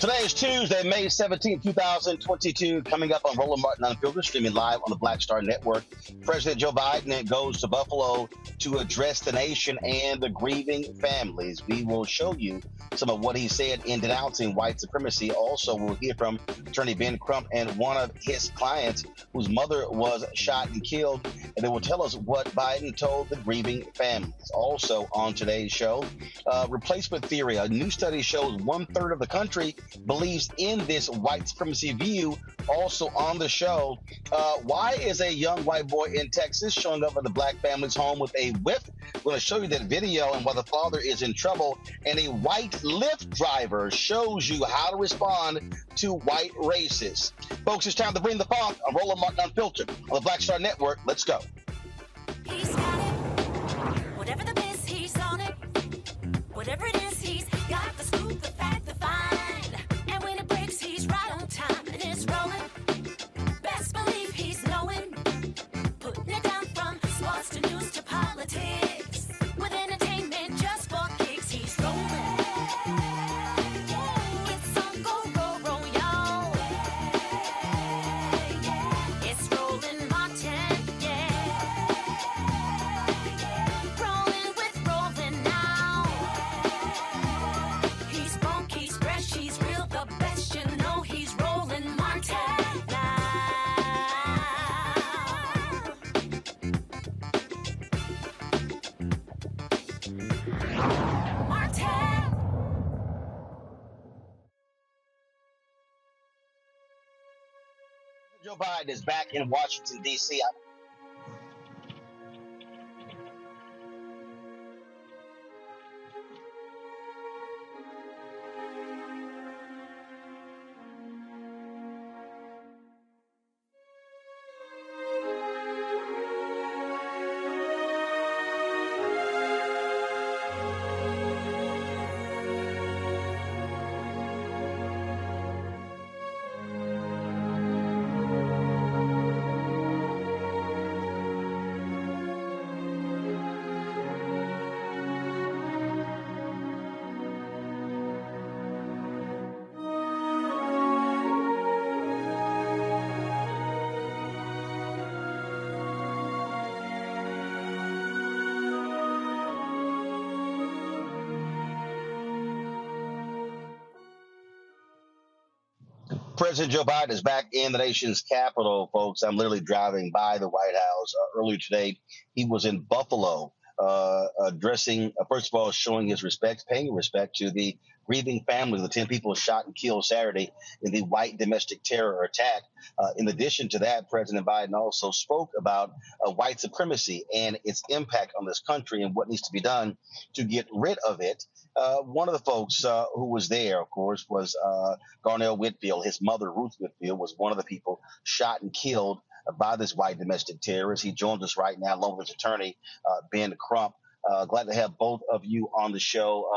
Today is Tuesday, May 17th, 2022. Coming up on Roland Martin Unfiltered, streaming live on the Black Star Network. President Joe Biden goes to Buffalo to address the nation and the grieving families. We will show you some of what he said in denouncing white supremacy. Also, we'll hear from attorney Ben Crump and one of his clients whose mother was shot and killed. And they will tell us what Biden told the grieving families. Also on today's show, replacement theory. A new study shows 1/3 of the country believes in this white supremacy view. Also on the show, why is a young white boy in Texas showing up at the black family's home with a whip? We're going to show you that video and why the father is in trouble. And a white Lyft driver shows you how to respond to white racists. Folks, it's time to bring the funk. I'm Roland Martin Unfiltered on the Black Star Network. Let's go. He's got it. Whatever the biz, he's on it. Whatever it is, he's got the scoop, the fact, the find. And when it breaks, he's right on time and it's rolling. Best believe he's knowing. Putting it down from sports to news to politics. With entertainment just for kicks, he's rolling. It's on go, roll, roll, y'all. It's Roland Martin, yeah. Rolling with Roland now. He's funk, he's fresh, he's real, the best, you know he's Roland Martin now. Martin! Joe Biden is back in Washington, D.C. President Joe Biden is back in the nation's capital, folks. I'm literally driving by the White House. Earlier today, he was in Buffalo, addressing, first of all, showing his respect, paying respect to the grieving families of the 10 people shot and killed Saturday in the white domestic terror attack. In addition to that, President Biden also spoke about white supremacy and its impact on this country and what needs to be done to get rid of it. One of the folks who was there, of course, was Garnell Whitfield. His mother, Ruth Whitfield, was one of the people shot and killed by this white domestic terrorist. He joins us right now, along with his attorney, Ben Crump. Glad to have both of you on the show.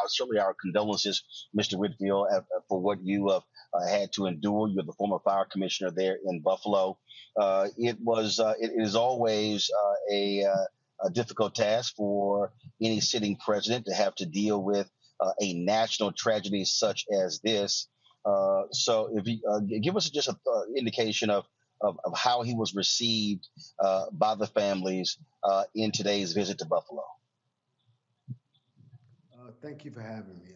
Certainly our condolences, Mr. Whitfield, for what you have had to endure. You're the former fire commissioner there in Buffalo. It is always a difficult task for any sitting president to have to deal with a national tragedy such as this. So if you give us just an indication of how he was received by the families in today's visit to Buffalo. Thank you for having me.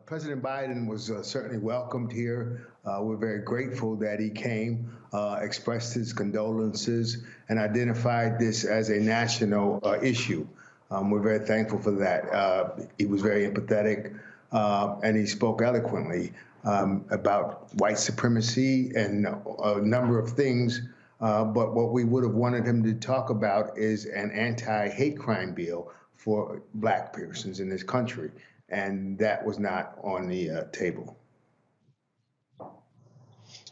President Biden was certainly welcomed here. We're very grateful that he came, expressed his condolences, and identified this as a national issue. We're very thankful for that. He was very empathetic, and he spoke eloquently about white supremacy and a number of things. But what we would have wanted him to talk about is an anti-hate crime bill for Black persons in this country. And that was not on the table.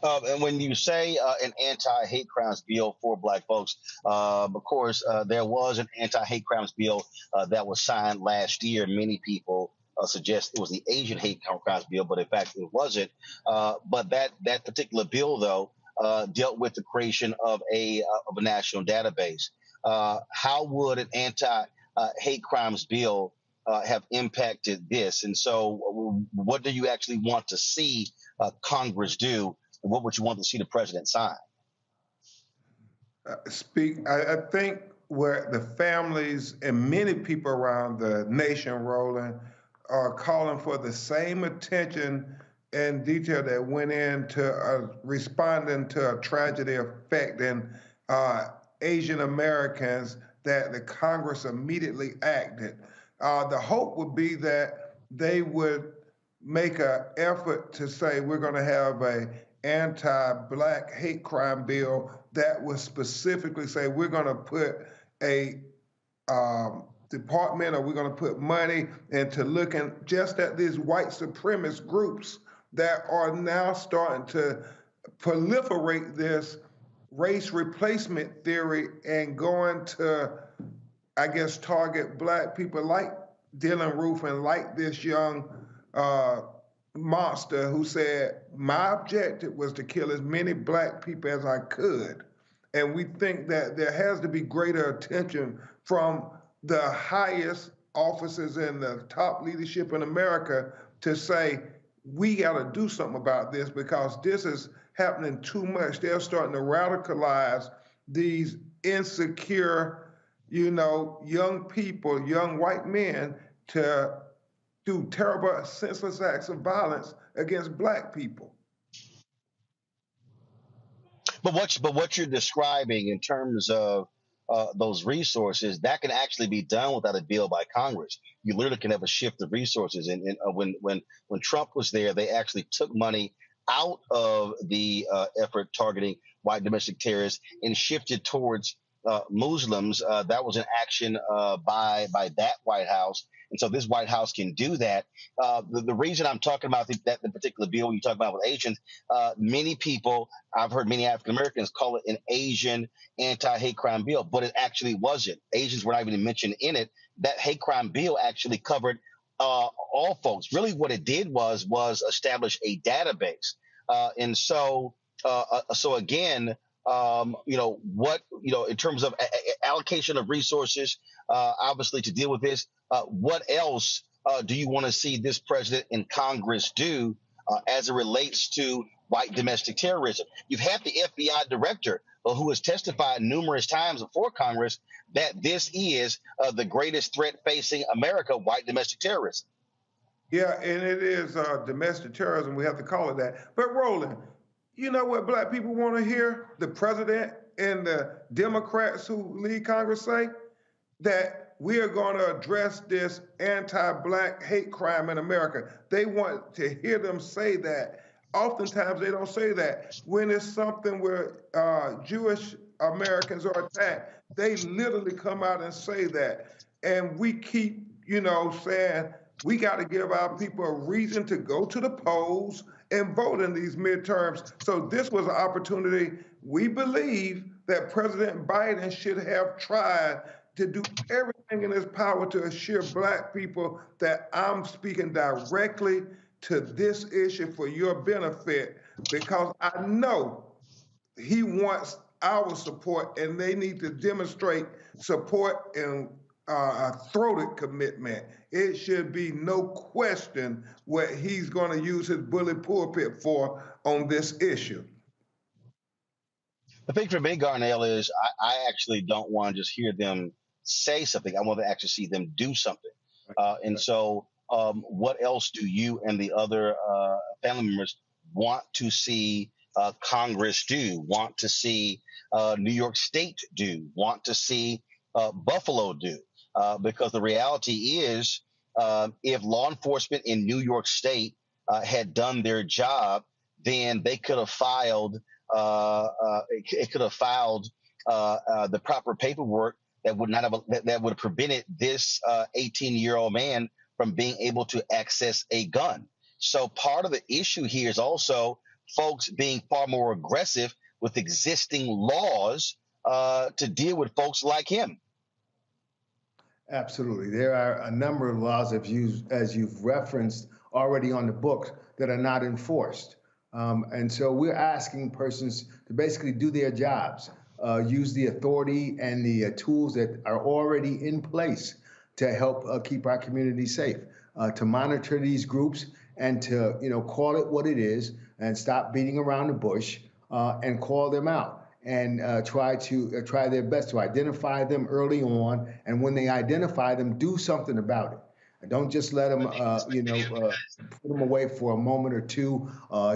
And when you say an anti-hate crimes bill for Black folks, of course, there was an anti-hate crimes bill that was signed last year. Many people suggest it was the Asian hate crimes bill, but in fact, it wasn't. But that particular bill, though, dealt with the creation of a national database. How would an anti-hate crimes bill have impacted this. And so, what do you actually want to see Congress do? And what would you want to see the president sign? I think where the families and many people around the nation, Roland, are calling for the same attention and detail that went into responding to a tragedy affecting Asian Americans, that the Congress immediately acted. The hope would be that they would make an effort to say we're going to have a anti-black hate crime bill that would specifically say we're going to put a department, or we're going to put money into looking just at these white supremacist groups that are now starting to proliferate this race replacement theory and going to, I guess, target black people like Dylan Roof and like this young monster who said, my objective was to kill as many black people as I could. And we think that there has to be greater attention from the highest officers in the top leadership in America to say, we got to do something about this because this is happening too much. They're starting to radicalize these insecure, young people, young white men to do terrible, senseless acts of violence against black people. But what you're describing in terms of those resources, that can actually be done without a bill by Congress. You literally can have a shift of resources. And when Trump was there, they actually took money out of the effort targeting white domestic terrorists and shifted towards Muslims. That was an action by that White House. And so this White House can do that. The reason I'm talking about the particular bill you talk about with Asians, many people, I've heard many African Americans call it an Asian anti-hate crime bill, but it actually wasn't. Asians were not even mentioned in it. That hate crime bill actually covered all folks. Really what it did was establish a database. And so again, in terms of allocation of resources, obviously to deal with this, what else do you want to see this president and Congress do as it relates to white domestic terrorism? You've had the FBI director who has testified numerous times before Congress that this is the greatest threat facing America, white domestic terrorism. Yeah, and it is domestic terrorism. We have to call it that. But Roland, you know what black people want to hear? The president and the Democrats who lead Congress say that we are going to address this anti-black hate crime in America. They want to hear them say that. Oftentimes they don't say that. When it's something where Jewish Americans are attacked, they literally come out and say that. And we keep, saying we got to give our people a reason to go to the polls and vote in these midterms. So this was an opportunity. We believe that President Biden should have tried to do everything in his power to assure black people that I'm speaking directly to this issue for your benefit, because I know he wants our support, and they need to demonstrate support and a throated commitment. It should be no question what he's going to use his bully pulpit for on this issue. The thing for me, Garnell, is I actually don't want to just hear them say something. I want to actually see them do something. So what else do you and the other family members want to see Congress do, want to see New York State do, want to see Buffalo do? Because the reality is, if law enforcement in New York State had done their job, then they could have filed the proper paperwork that would have prevented this 18-year-old man from being able to access a gun. So part of the issue here is also folks being far more aggressive with existing laws to deal with folks like him. Absolutely. There are a number of laws, as you've referenced, already on the books that are not enforced. And so we're asking persons to basically do their jobs, use the authority and the tools that are already in place to help keep our community safe, to monitor these groups and to, call it what it is and stop beating around the bush and call them out and try their best to identify them early on. And when they identify them, do something about it. And don't just let them, put them away for a moment or two.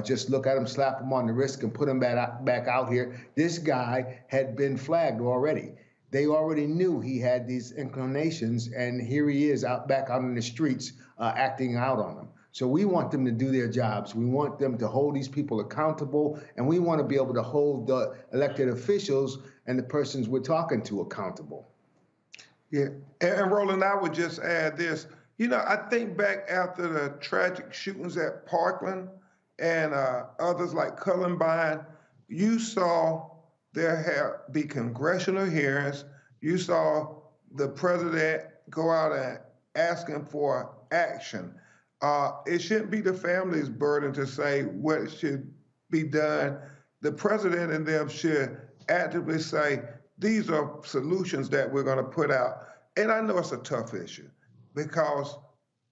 Just look at them, slap them on the wrist, and put them back out here. This guy had been flagged already. They already knew he had these inclinations, and here he is back out in the streets acting out on them. So we want them to do their jobs. We want them to hold these people accountable, and we want to be able to hold the elected officials and the persons we're talking to accountable. Yeah, and Roland, I would just add this. I think back after the tragic shootings at Parkland and others like Columbine, you saw there be congressional hearings. You saw the president go out and asking for action. It shouldn't be the family's burden to say what should be done. The president and them should actively say, these are solutions that we're going to put out. And I know it's a tough issue because,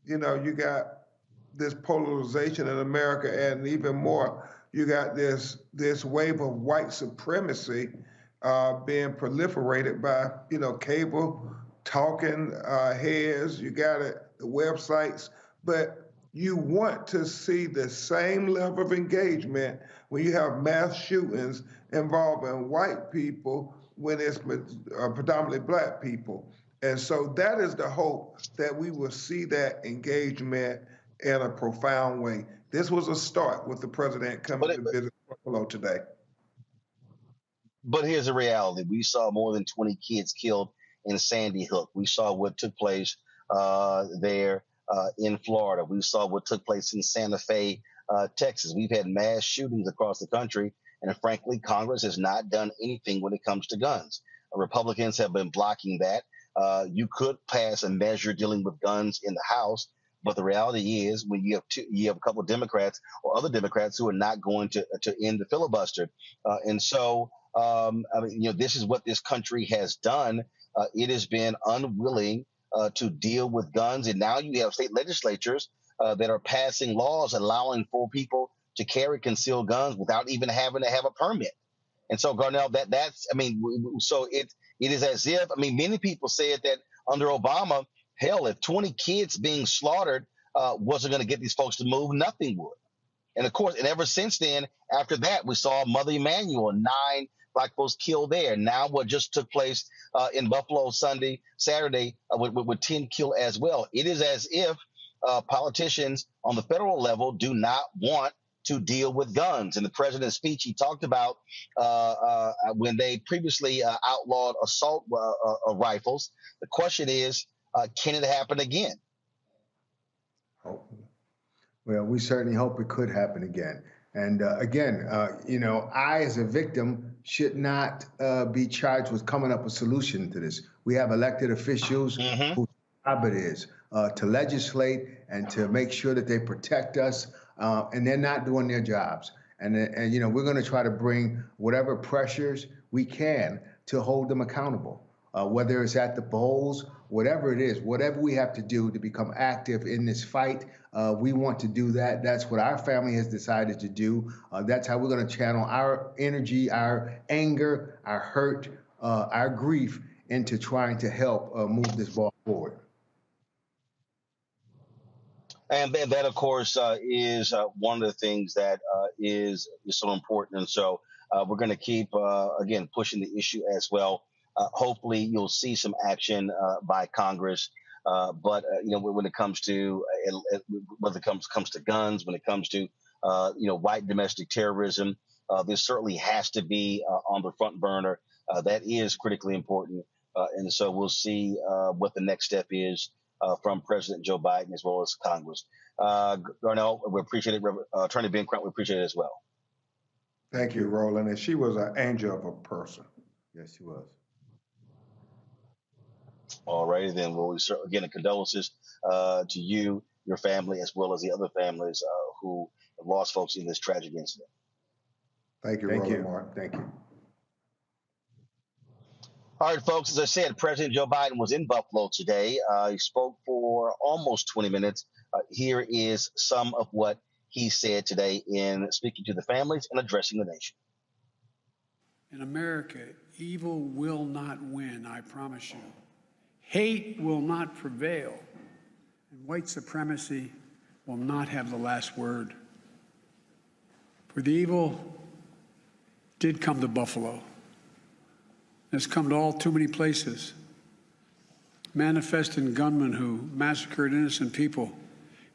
you got this polarization in America, and even more, you got this wave of white supremacy being proliferated by, cable talking heads. You got it, the websites, but you want to see the same level of engagement when you have mass shootings involving white people when it's predominantly black people. And so that is the hope, that we will see that engagement in a profound way. This was a start with the president coming to visit Buffalo today. But here's the reality. We saw more than 20 kids killed in Sandy Hook. We saw what took place there in Florida. We saw what took place in Santa Fe, Texas. We've had mass shootings across the country, and frankly, Congress has not done anything when it comes to guns. Republicans have been blocking that. You could pass a measure dealing with guns in the House, but the reality is, when you have a couple of Democrats or other Democrats who are not going to end the filibuster, and so this is what this country has done. It has been unwilling to deal with guns, and now you have state legislatures that are passing laws allowing for people to carry concealed guns without even having to have a permit. And so, Garnell, so it is as if, many people said that under Obama, hell, if 20 kids being slaughtered wasn't going to get these folks to move, nothing would. And of course, and ever since then, after that, we saw Mother Emanuel, 9 black folks killed there. Now what just took place in Buffalo Saturday with 10 killed as well. It is as if politicians on the federal level do not want to deal with guns. In the president's speech, he talked about when they previously outlawed assault rifles. The question is, can it happen again? Well, we certainly hope it could happen again. And again, I as a victim should not be charged with coming up with a solution to this. We have elected officials whose job it is to legislate and to make sure that they protect us, and they're not doing their jobs. And we're going to try to bring whatever pressures we can to hold them accountable, whether it's at the polls, whatever it is, whatever we have to do to become active in this fight. We want to do that. That's what our family has decided to do. That's how we're going to channel our energy, our anger, our hurt, our grief into trying to help move this ball forward. And that, of course, is one of the things that is so important. And so we're going to keep, again, pushing the issue as well. Hopefully, you'll see some action by Congress. But when it comes to whether it comes to guns, when it comes to white domestic terrorism, this certainly has to be on the front burner. That is critically important. And so we'll see what the next step is from President Joe Biden as well as Congress. Garnell, we appreciate it. Attorney Ben Crump, we appreciate it as well. Thank you, Roland. And she was an angel of a person. Yes, she was. All righty, then. Well, again, condolences to you, your family, as well as the other families who have lost folks in this tragic incident. Thank you, Roland Martin. Thank you. All right, folks, as I said, President Joe Biden was in Buffalo today. He spoke for almost 20 minutes. Here is some of what he said today in speaking to the families and addressing the nation. In America, evil will not win, I promise you. Hate will not prevail, and white supremacy will not have the last word. For the evil did come to Buffalo. It's come to all too many places. Manifesting gunmen who massacred innocent people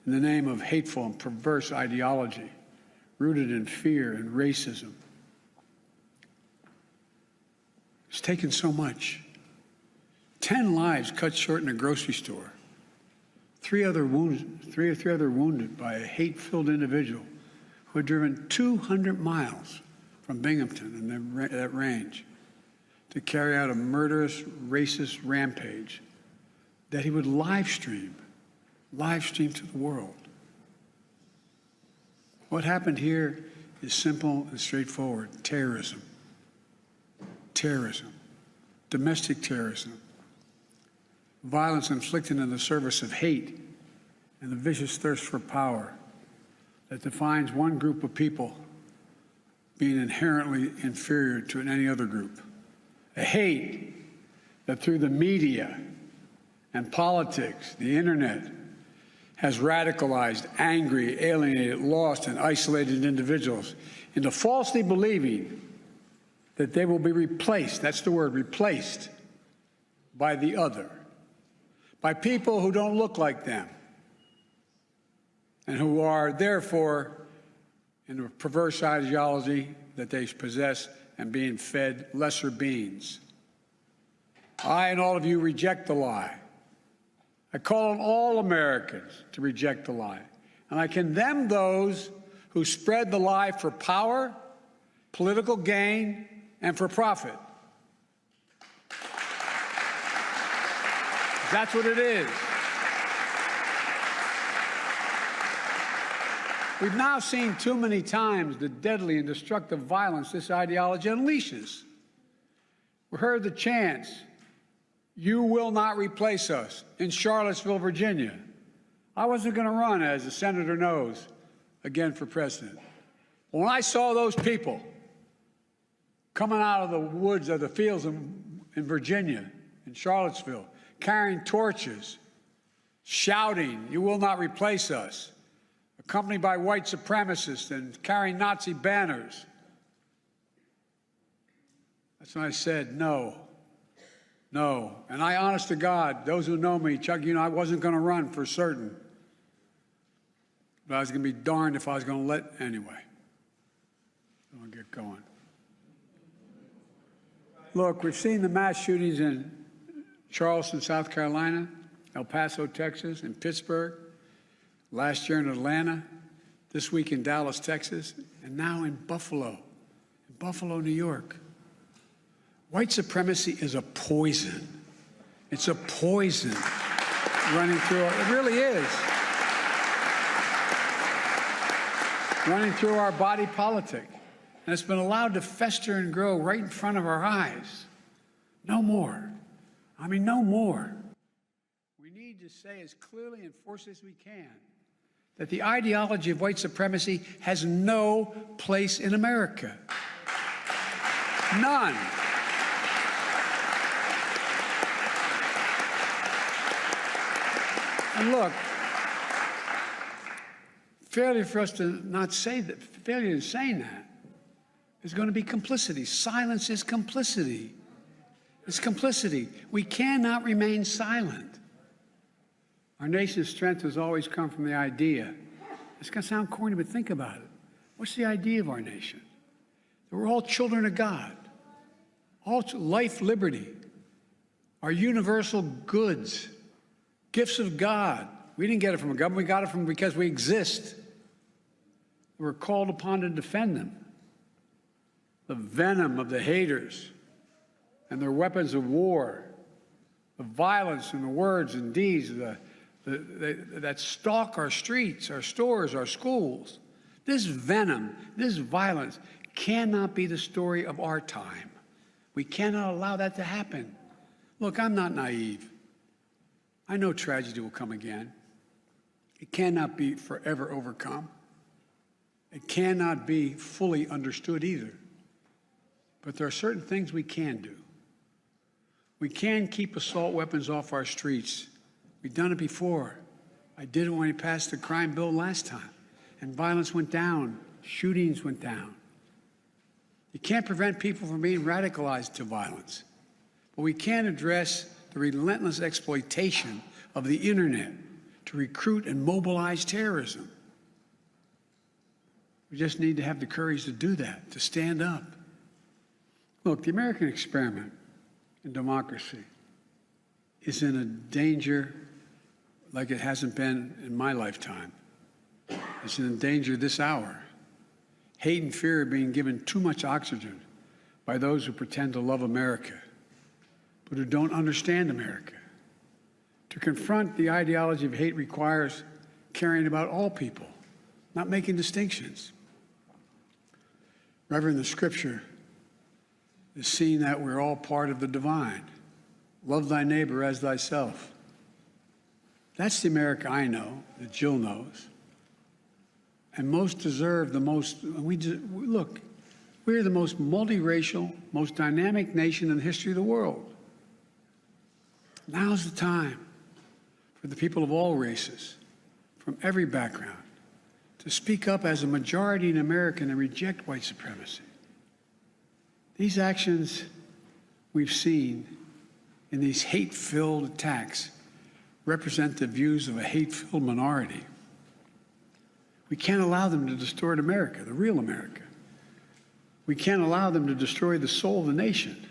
in the name of hateful and perverse ideology, rooted in fear and racism. It's taken so much. 10 lives cut short in a grocery store. Three other wounded by a hate-filled individual who had driven 200 miles from Binghamton in that range to carry out a murderous, racist rampage that he would live stream to the world. What happened here is simple and straightforward. Terrorism. Terrorism. Domestic terrorism. Violence inflicted in the service of hate and the vicious thirst for power that defines one group of people being inherently inferior to any other group. A hate that through the media and politics, the internet, has radicalized, angry, alienated, lost, and isolated individuals into falsely believing that they will be replaced, that's the word, replaced, by the other, by people who don't look like them, and who are therefore in a perverse ideology that they possess and being fed lesser beings. I and all of you reject the lie. I call on all Americans to reject the lie. And I condemn those who spread the lie for power, political gain, and for profit. That's what it is. We've now seen too many times the deadly and destructive violence this ideology unleashes. We heard the chants, "You will not replace us," in Charlottesville, Virginia. I wasn't going to run, as the senator knows, again for president. When I saw those people coming out of the woods of the fields in Virginia, in Charlottesville, carrying torches, shouting, "You will not replace us," accompanied by white supremacists and carrying Nazi banners, that's when I said, no. And I, honest to God, those who know me, Chuck, I wasn't going to run for certain. But I was going to be darned if I was going to let anyway. I'm going to get going. Look, we've seen the mass shootings in Charleston, South Carolina, El Paso, Texas, and Pittsburgh, last year in Atlanta, this week in Dallas, Texas, and now in Buffalo, New York. White supremacy is a poison. It's a poison running through it really is. Running through our body politic. And it's been allowed to fester and grow right in front of our eyes. No more. No more. We need to say as clearly and forcefully as we can that the ideology of white supremacy has no place in America. None. And look, failure for us to not say that, failure in saying that, is going to be complicity. Silence is complicity. It's complicity. We cannot remain silent. Our nation's strength has always come from the idea. It's going to sound corny, but think about it. What's the idea of our nation? That we're all children of God. All life, liberty, our universal goods, gifts of God. We didn't get it from a government. We got it because we exist. We're called upon to defend them. The venom of the haters and their weapons of war, the violence and the words and deeds that stalk our streets, our stores, our schools. This venom, this violence cannot be the story of our time. We cannot allow that to happen. Look, I'm not naive. I know tragedy will come again. It cannot be forever overcome. It cannot be fully understood either. But there are certain things we can do. We can keep assault weapons off our streets. We've done it before. I did it when we passed the crime bill last time, and violence went down, shootings went down. You can't prevent people from being radicalized to violence, but we can address the relentless exploitation of the internet to recruit and mobilize terrorism. We just need to have the courage to do that, to stand up. Look, the American experiment in democracy is in a danger like it hasn't been in my lifetime. It's in danger this hour. Hate and fear are being given too much oxygen by those who pretend to love America, but who don't understand America. To confront the ideology of hate requires caring about all people, not making distinctions. Reverend, the scripture is seeing that we're all part of the divine. Love thy neighbor as thyself. That's the America I know, that Jill knows. And most deserve the most, look, we're the most multiracial, most dynamic nation in the history of the world. Now's the time for the people of all races, from every background, to speak up as a majority in America and reject white supremacy. These actions we've seen in these hate-filled attacks represent the views of a hate-filled minority. We can't allow them to distort America, the real America. We can't allow them to destroy the soul of the nation.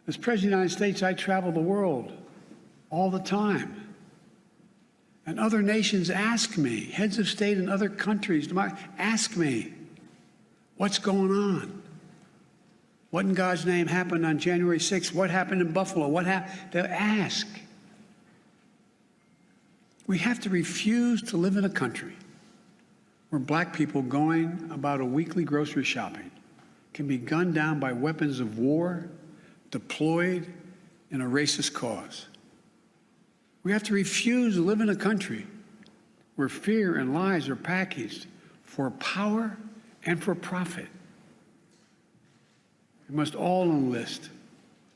As President of the United States, I travel the world all the time. And other nations ask me, heads of state in other countries, ask me, what's going on? What in God's name happened on January 6th? What happened in Buffalo? What happened? They'll ask. We have to refuse to live in a country where black people going about a weekly grocery shopping can be gunned down by weapons of war deployed in a racist cause. We have to refuse to live in a country where fear and lies are packaged for power and for profit. We must all enlist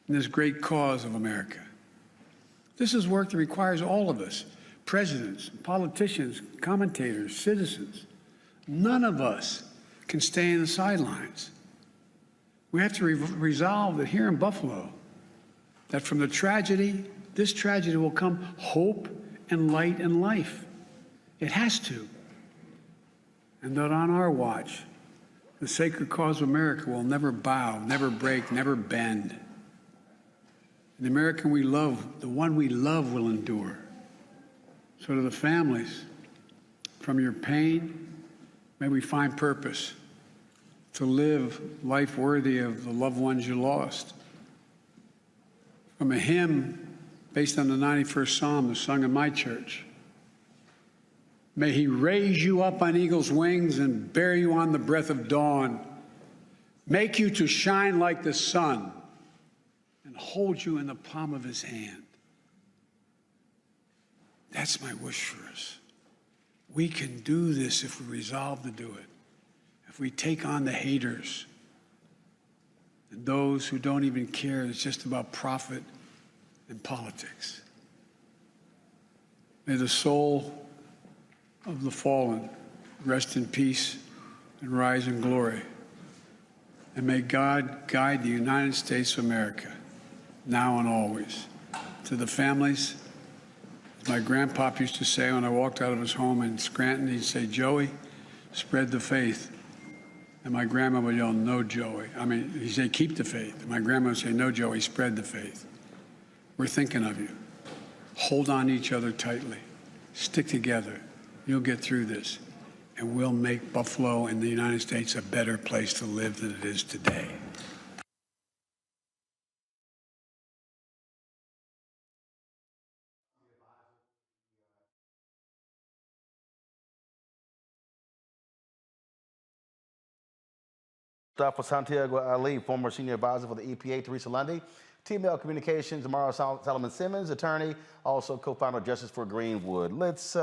in this great cause of America. This is work that requires all of us, presidents, politicians, commentators, citizens. None of us can stay in the sidelines. We have to resolve that here in Buffalo, that from the tragedy, this tragedy will come hope and light and life. It has to. And that on our watch, the sacred cause of America will never bow, never break, never bend. The American we love, the one we love, will endure. So to the families, from your pain, may we find purpose to live life worthy of the loved ones you lost. From a hymn based on the 91st Psalm that's sung in my church, may he raise you up on eagle's wings and bear you on the breath of dawn, make you to shine like the sun, and hold you in the palm of his hand. That's my wish for us. We can do this if we resolve to do it. If we take on the haters and those who don't even care, it's just about profit and politics. May the soul of the fallen rest in peace and rise in glory. And may God guide the United States of America, now and always. To the families, as my grandpop used to say when I walked out of his home in Scranton, he'd say, Joey, spread the faith. And my grandma would yell, no, Joey. He'd say, keep the faith. And my grandma would say, no, Joey, spread the faith. We're thinking of you. Hold on to each other tightly. Stick together. You'll get through this, and we'll make Buffalo and the United States a better place to live than it is today. Stop for Santiago Ali, former senior advisor for the EPA, Teresa Lundy, TML Communications, Amara Solomon Simmons, attorney, also co-founder of Justice for Greenwood. Let's,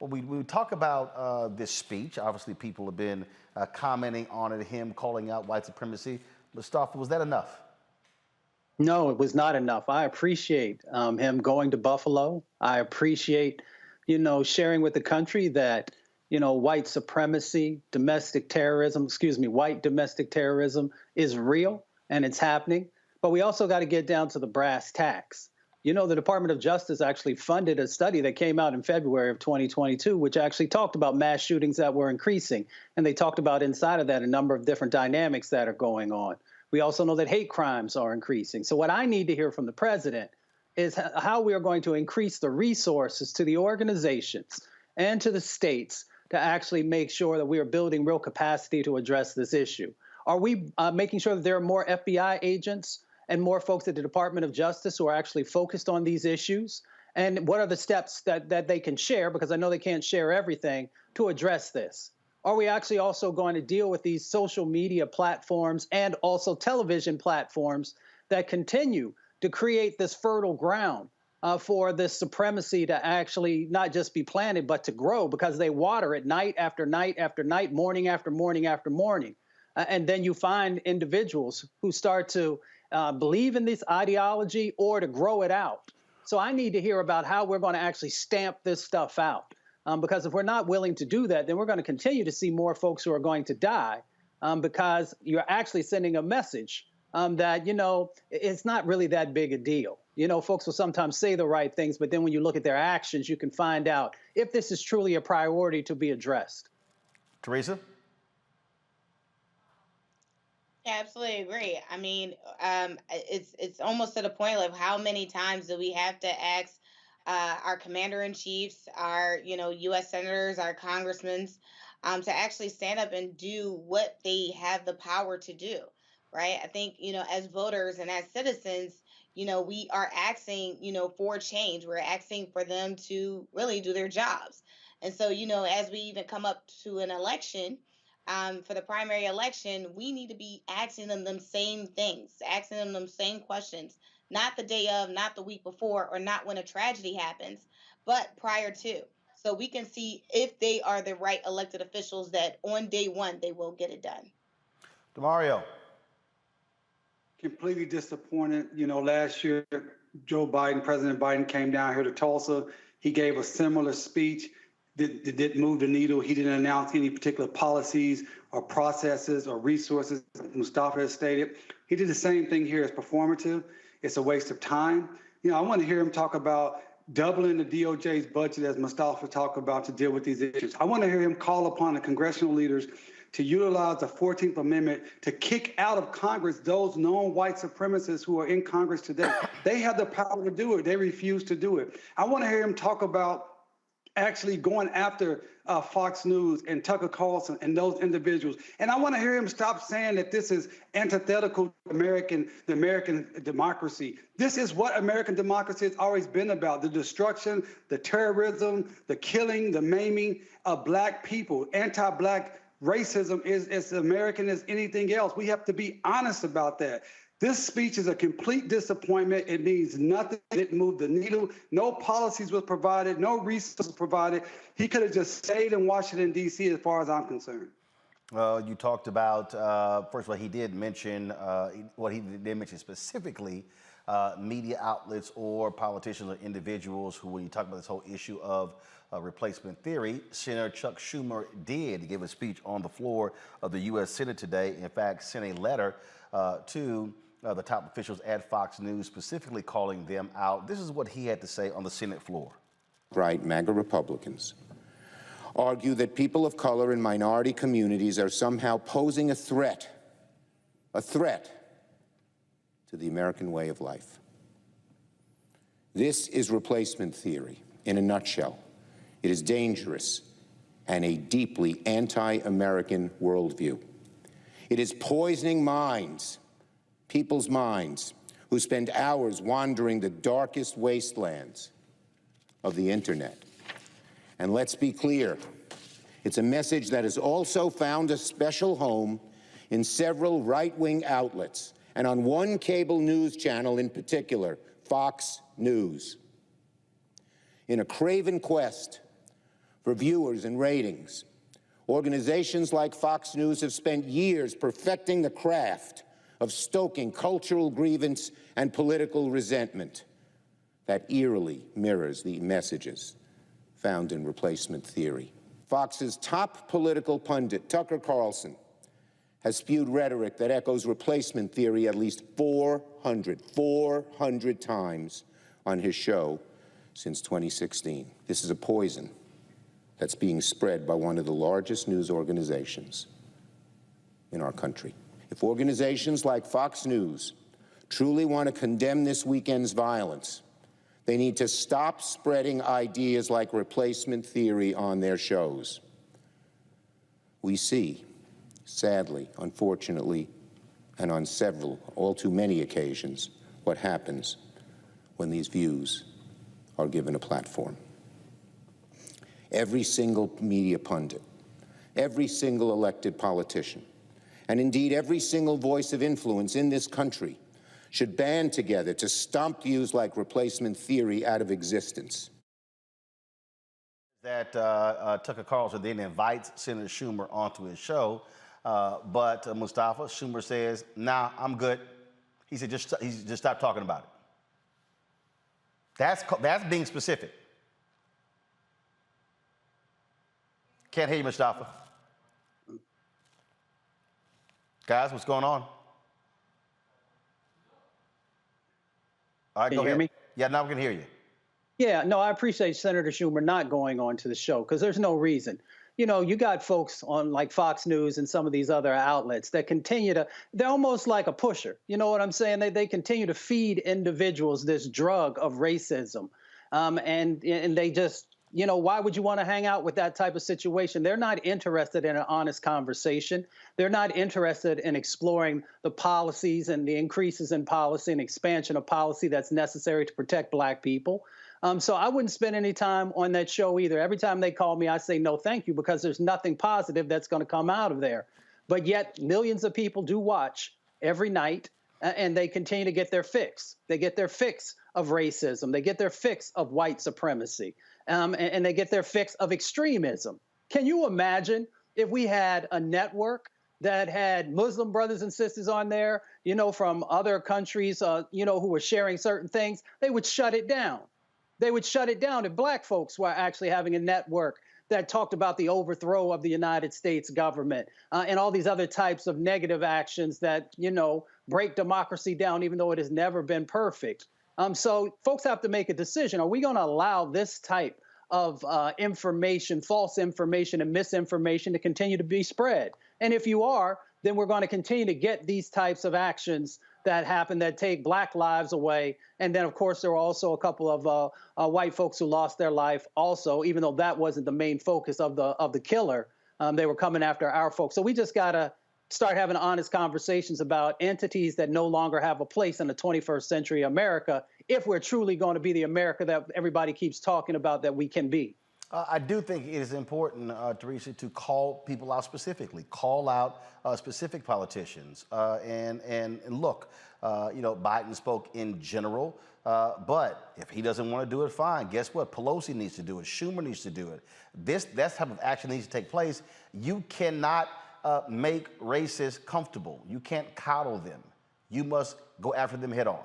we talk about this speech. Obviously, people have been commenting on it, him calling out white supremacy. Mustafa, was that enough? No, it was not enough. I appreciate him going to Buffalo. I appreciate, sharing with the country that, white supremacy, domestic terrorism, white domestic terrorism is real and it's happening. But we also got to get down to the brass tacks. The Department of Justice actually funded a study that came out in February of 2022, which actually talked about mass shootings that were increasing. And they talked about inside of that a number of different dynamics that are going on. We also know that hate crimes are increasing. So what I need to hear from the president is how we are going to increase the resources to the organizations and to the states to actually make sure that we are building real capacity to address this issue. Are we making sure that there are more FBI agents and more folks at the Department of Justice who are actually focused on these issues? And what are the steps that they can share, because I know they can't share everything, to address this? Are we actually also going to deal with these social media platforms and also television platforms that continue to create this fertile ground for this supremacy to actually not just be planted, but to grow, because they water it night after night after night, morning after morning after morning. And then you find individuals who start to believe in this ideology or to grow it out. So I need to hear about how we're going to actually stamp this stuff out. Because if we're not willing to do that, then we're going to continue to see more folks who are going to die because you're actually sending a message that, it's not really that big a deal. Folks will sometimes say the right things, but then when you look at their actions, you can find out if this is truly a priority to be addressed. Teresa? Yeah, absolutely agree. I mean, it's almost to the point of how many times do we have to ask our commander-in-chiefs, our, U.S. senators, our congressmen, to actually stand up and do what they have the power to do, right? I think, as voters and as citizens, we are asking, for change. We're asking for them to really do their jobs. And so, as we even come up to an election, for the primary election, we need to be asking them same things, asking them same questions. Not the day of, not the week before, or not when a tragedy happens, but prior to. So we can see if they are the right elected officials that on day one, they will get it done. DeMario. Completely disappointed. Last year, President Biden came down here to Tulsa. He gave a similar speech that didn't move the needle. He didn't announce any particular policies or processes or resources, Mustafa has stated. He did the same thing here. It's performative. It's a waste of time. I want to hear him talk about doubling the DOJ's budget, as Mustafa talked about, to deal with these issues. I want to hear him call upon the congressional leaders to utilize the 14th Amendment to kick out of Congress those known white supremacists who are in Congress today. They have the power to do it. They refuse to do it. I want to hear him talk about actually going after Fox News and Tucker Carlson and those individuals. And I want to hear him stop saying that this is antithetical to the American democracy. This is what American democracy has always been about: the destruction, the terrorism, the killing, the maiming of Black people. Anti-Black racism is as American as anything else. We have to be honest about that. This speech is a complete disappointment. It means nothing. It didn't move the needle. No policies was provided. No resources provided. He could have just stayed in Washington, D.C. as far as I'm concerned. You talked about, first of all, he did mention, he did mention specifically media outlets or politicians or individuals who, when you talk about this whole issue of replacement theory, Senator Chuck Schumer did give a speech on the floor of the U.S. Senate today. In fact, sent a letter to the top officials at Fox News, specifically calling them out. This is what he had to say on the Senate floor. Right, MAGA Republicans argue that people of color and minority communities are somehow posing a threat to the American way of life. This is replacement theory in a nutshell. It is dangerous and a deeply anti-American worldview. It is poisoning minds, people's minds, who spend hours wandering the darkest wastelands of the internet. And let's be clear, it's a message that has also found a special home in several right-wing outlets and on one cable news channel in particular, Fox News. In a craven quest for viewers and ratings, organizations like Fox News have spent years perfecting the craft of stoking cultural grievance and political resentment that eerily mirrors the messages found in replacement theory. Fox's top political pundit, Tucker Carlson, has spewed rhetoric that echoes replacement theory at least 400 times on his show since 2016. This is a poison that's being spread by one of the largest news organizations in our country. If organizations like Fox News truly want to condemn this weekend's violence, they need to stop spreading ideas like replacement theory on their shows. We see, sadly, unfortunately, and on several, all too many occasions, what happens when these views are given a platform. Every single media pundit, every single elected politician, and indeed every single voice of influence in this country should band together to stomp views like replacement theory out of existence. That Tucker Carlson then invites Senator Schumer onto his show, but Mustafa Schumer says, "Nah, I'm good." He said, "Just stop talking about it." That's being specific. Can't hear you, Mustafa. Guys, what's going on? All right, Can go you hear ahead. me? Yeah, now we can hear you. Yeah, no, I appreciate Senator Schumer not going on to the show because there's no reason. You know, you got folks on like Fox News and some of these other outlets that they're almost like a pusher. You know what I'm saying? They continue to feed individuals this drug of racism. And they just, you know, why would you want to hang out with that type of situation? They're not interested in an honest conversation. They're not interested in exploring the policies and the increases in policy and expansion of policy that's necessary to protect Black people. So I wouldn't spend any time on that show either. Every time they call me, I say no, thank you, because there's nothing positive that's going to come out of there. But yet millions of people do watch every night, and they continue to get their fix. They get their fix of racism. They get their fix of white supremacy, and they get their fix of extremism. Can you imagine if we had a network that had Muslim brothers and sisters on there, you know, from other countries, you know, who were sharing certain things? They would shut it down. They would shut it down if Black folks were actually having a network that talked about the overthrow of the United States government and all these other types of negative actions that, you know, break democracy down, even though it has never been perfect. So folks have to make a decision. Are we going to allow this type of information, false information and misinformation to continue to be spread? And if you are, then we're going to continue to get these types of actions that happen that take Black lives away. And then, of course, there were also a couple of white folks who lost their life also, even though that wasn't the main focus of the killer. They were coming after our folks. So we just got to start having honest conversations about entities that no longer have a place in the 21st century America if we're truly going to be the America that everybody keeps talking about that we can be. I do think it is important, Teresa, to call people out specifically, call out specific politicians. And look, you know, Biden spoke in general, but if he doesn't want to do it, fine. Guess what? Pelosi needs to do it. Schumer needs to do it. That type of action needs to take place. You cannot make racists comfortable. You can't coddle them. You must go after them head on.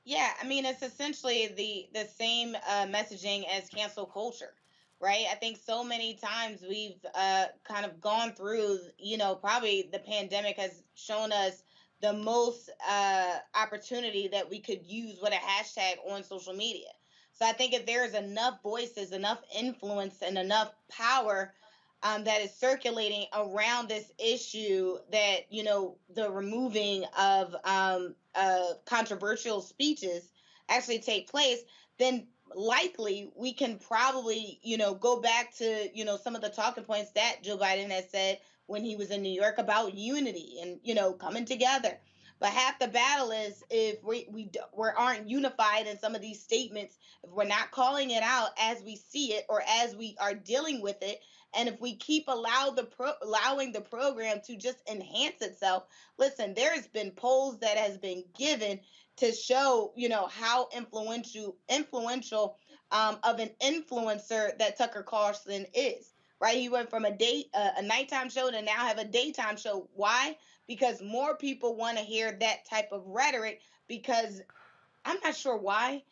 Yeah, I mean, it's essentially the same messaging as cancel culture, right? I think so many times we've kind of gone through, you know, probably the pandemic has shown us the most opportunity that we could use with a hashtag on social media. So I think if there is enough voices, enough influence, and enough power that is circulating around this issue, that, you know, the removing of controversial speeches actually take place, then likely we can probably, you know, go back to, you know, some of the talking points that Joe Biden has said when he was in New York about unity and, you know, coming together. But half the battle is if we aren't unified in some of these statements, if we're not calling it out as we see it or as we are dealing with it, and if we keep allowing the program to just enhance itself. Listen, there's been polls that has been given to show, how influential of an influencer that Tucker Carlson is. Right? He went from a nighttime show to now have a daytime show. Why? Because more people want to hear that type of rhetoric, because I'm not sure why,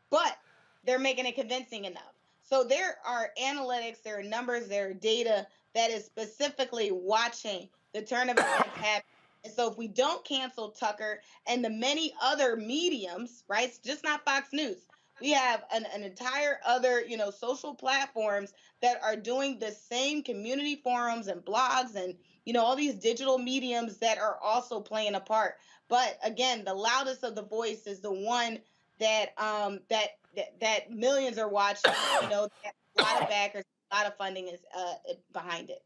but they're making it convincing enough. So there are analytics, there are numbers, there are data that is specifically watching the turn of events happen. And so if we don't cancel Tucker and the many other mediums, right, it's just not Fox News. We have an entire other, social platforms that are doing the same community forums and blogs and, all these digital mediums that are also playing a part. But again, the loudest of the voice is the one that that millions are watching. That a lot of backers, a lot of funding is behind it.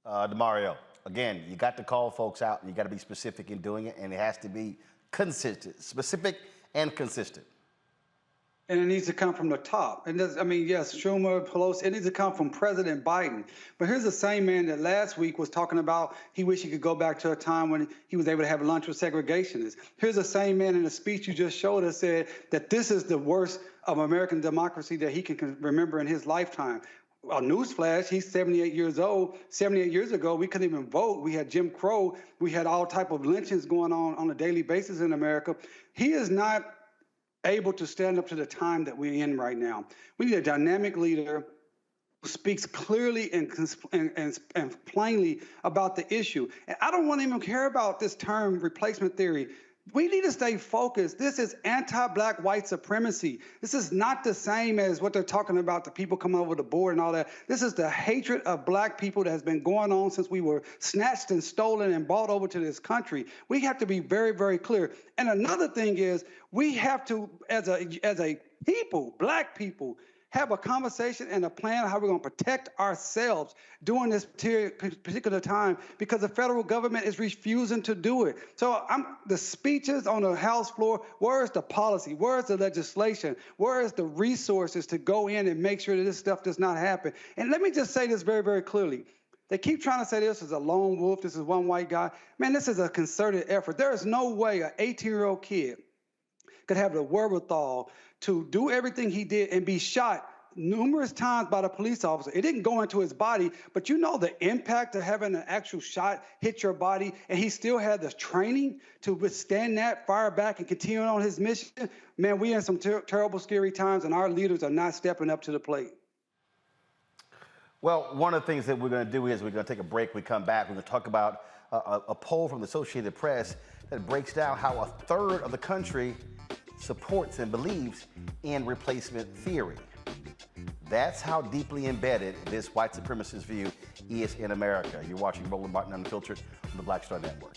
DeMario, again, you got to call folks out, and you got to be specific in doing it, and it has to be consistent, specific and consistent. And it needs to come from the top. And yes, Schumer, Pelosi, it needs to come from President Biden. But here's the same man that last week was talking about he wished he could go back to a time when he was able to have lunch with segregationists. Here's the same man in the speech you just showed us said that this is the worst of American democracy that he can remember in his lifetime. A newsflash, he's 78 years old. 78 years ago, we couldn't even vote. We had Jim Crow. We had all type of lynchings going on a daily basis in America. He is not able to stand up to the time that we're in right now. We need a dynamic leader who speaks clearly and plainly about the issue. And I don't want to even care about this term replacement theory. We need to stay focused. This is anti-black white supremacy. This is not the same as what they're talking about, the people coming over the board and all that. This is the hatred of black people that has been going on since we were snatched and stolen and brought over to this country. We have to be very, very clear. And another thing is we have to, as a people, black people, have a conversation and a plan of how we're going to protect ourselves during this particular time, because the federal government is refusing to do it. So the speeches on the House floor, where is the policy? Where is the legislation? Where is the resources to go in and make sure that this stuff does not happen? And let me just say this very, very clearly. They keep trying to say this is a lone wolf, this is one white guy. Man, this is a concerted effort. There is no way an 18-year-old kid could have the wherewithal to do everything he did and be shot numerous times by the police officer. It didn't go into his body, but the impact of having an actual shot hit your body, and he still had the training to withstand that, fire back, and continue on his mission. Man, we in some terrible, scary times, and our leaders are not stepping up to the plate. Well, one of the things that we're going to do is we're going to take a break. We come back, we're going to talk about a poll from the Associated Press that breaks down how a third of the country supports and believes in replacement theory. That's how deeply embedded this white supremacist view is in America. You're watching Roland Martin Unfiltered on the Black Star Network.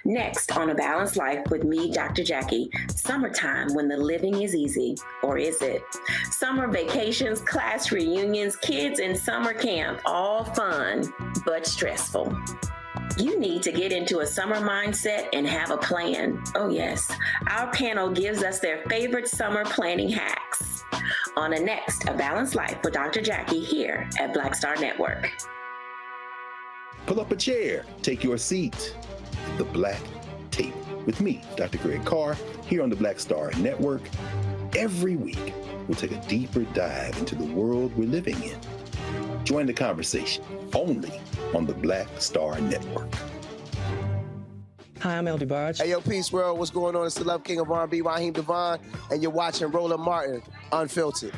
Next on A Balanced Life with me, Dr. Jackie, summertime when the living is easy, or is it? Summer vacations, class reunions, kids in summer camp, all fun, but stressful. You need to get into a summer mindset and have a plan. Oh yes, our panel gives us their favorite summer planning hacks. On a next A Balanced Life with Dr. Jackie here at Black Star Network. Pull up a chair, take your seat. The Black Tape with me, Dr. Greg Carr, here on the Black Star Network. Every week, we'll take a deeper dive into the world we're living in. Join the conversation only on the Black Star Network. Hi, I'm El DeBarge. Hey, yo, Peace World. What's going on? It's the Love King of R&B, Raheem Devon, and you're watching Roland Martin, Unfiltered.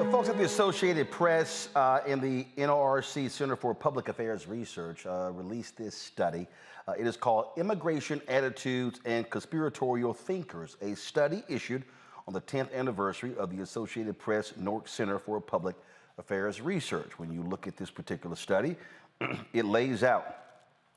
Folks at the Associated Press and the NRC Center for Public Affairs Research released this study. It is called Immigration Attitudes and Conspiratorial Thinkers, a study issued on the 10th anniversary of the Associated Press Newark Center for Public Affairs Research. When you look at this particular study, it lays out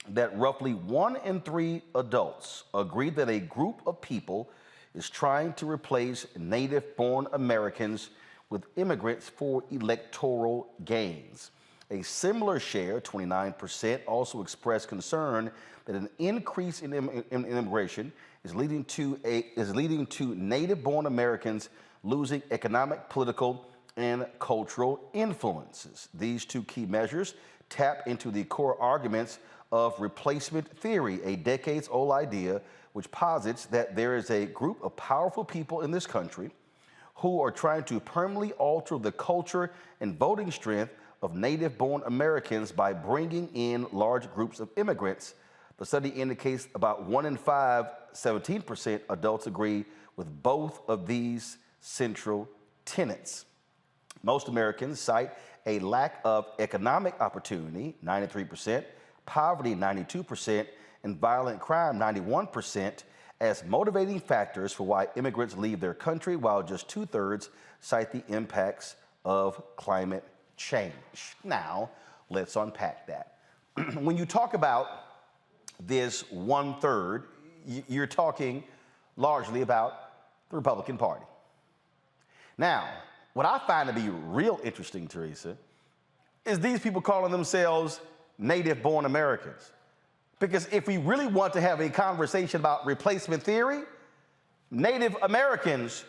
that roughly 1 in 3 adults agree that a group of people is trying to replace native-born Americans with immigrants for electoral gains. A similar share, 29%, also expressed concern that an increase in immigration is leading to native-born Americans losing economic, political, and cultural influences. These two key measures tap into the core arguments of replacement theory, a decades-old idea which posits that there is a group of powerful people in this country who are trying to permanently alter the culture and voting strength of native-born Americans by bringing in large groups of immigrants. The study indicates about 1 in 5, 17% adults agree with both of these central tenets. Most Americans cite a lack of economic opportunity, 93%, poverty, 92%, and violent crime, 91%, as motivating factors for why immigrants leave their country, while just 2/3 cite the impacts of climate change. Now, let's unpack that. When you talk about this 1/3, you're talking largely about the Republican Party. Now, what I find to be real interesting, Teresa, is these people calling themselves native-born Americans. Because if we really want to have a conversation about replacement theory, Native Americans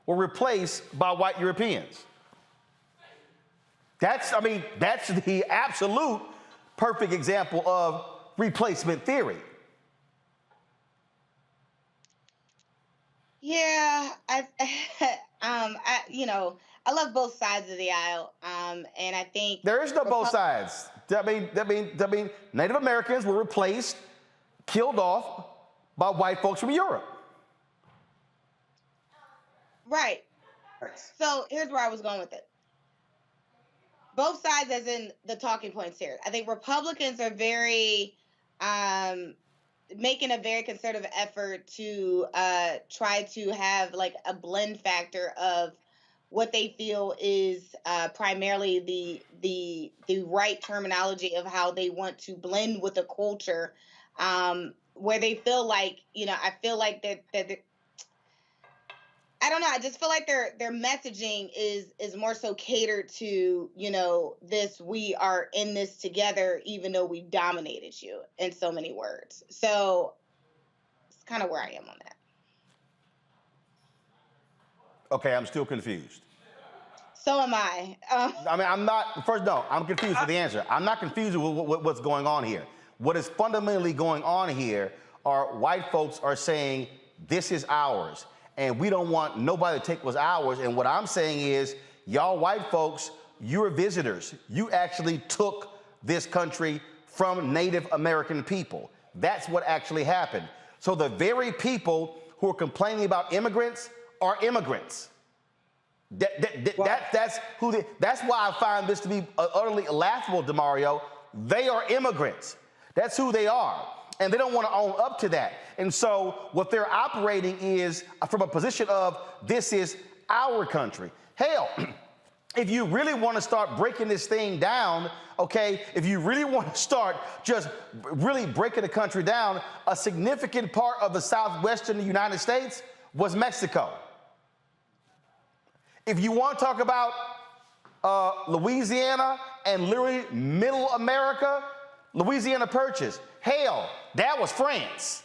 were replaced by white Europeans. That's the absolute perfect example of replacement theory. Yeah, I love both sides of the aisle, and I think there is no both sides. That mean Native Americans were replaced, killed off by white folks from Europe. Right. So here's where I was going with it. Both sides, as in the talking points here. I think Republicans are very making a very concerted effort to try to have like a blend factor of what they feel is primarily the right terminology of how they want to blend with the culture, where they feel like, I feel like that I don't know, I just feel like their messaging is more so catered to, this, we are in this together, even though we dominated you, in so many words. So it's kind of where I am on that. Okay, I'm still confused. So am I. I'm not, I'm confused with the answer. I'm not confused with what's going on here. What is fundamentally going on here are white folks are saying, this is ours, and we don't want nobody to take what's ours. And what I'm saying is, y'all white folks, you're visitors. You actually took this country from Native American people. That's what actually happened. So the very people who are complaining about immigrants are immigrants. That's why I find this to be utterly laughable, DeMario. They are immigrants. That's who they are. And they don't want to own up to that. And so what they're operating is from a position of, this is our country. Hell, if you really want to start breaking this thing down, okay, if you really want to start just really breaking the country down, a significant part of the southwestern United States was Mexico. If you want to talk about Louisiana and literally middle America, Louisiana Purchase, hell, that was France.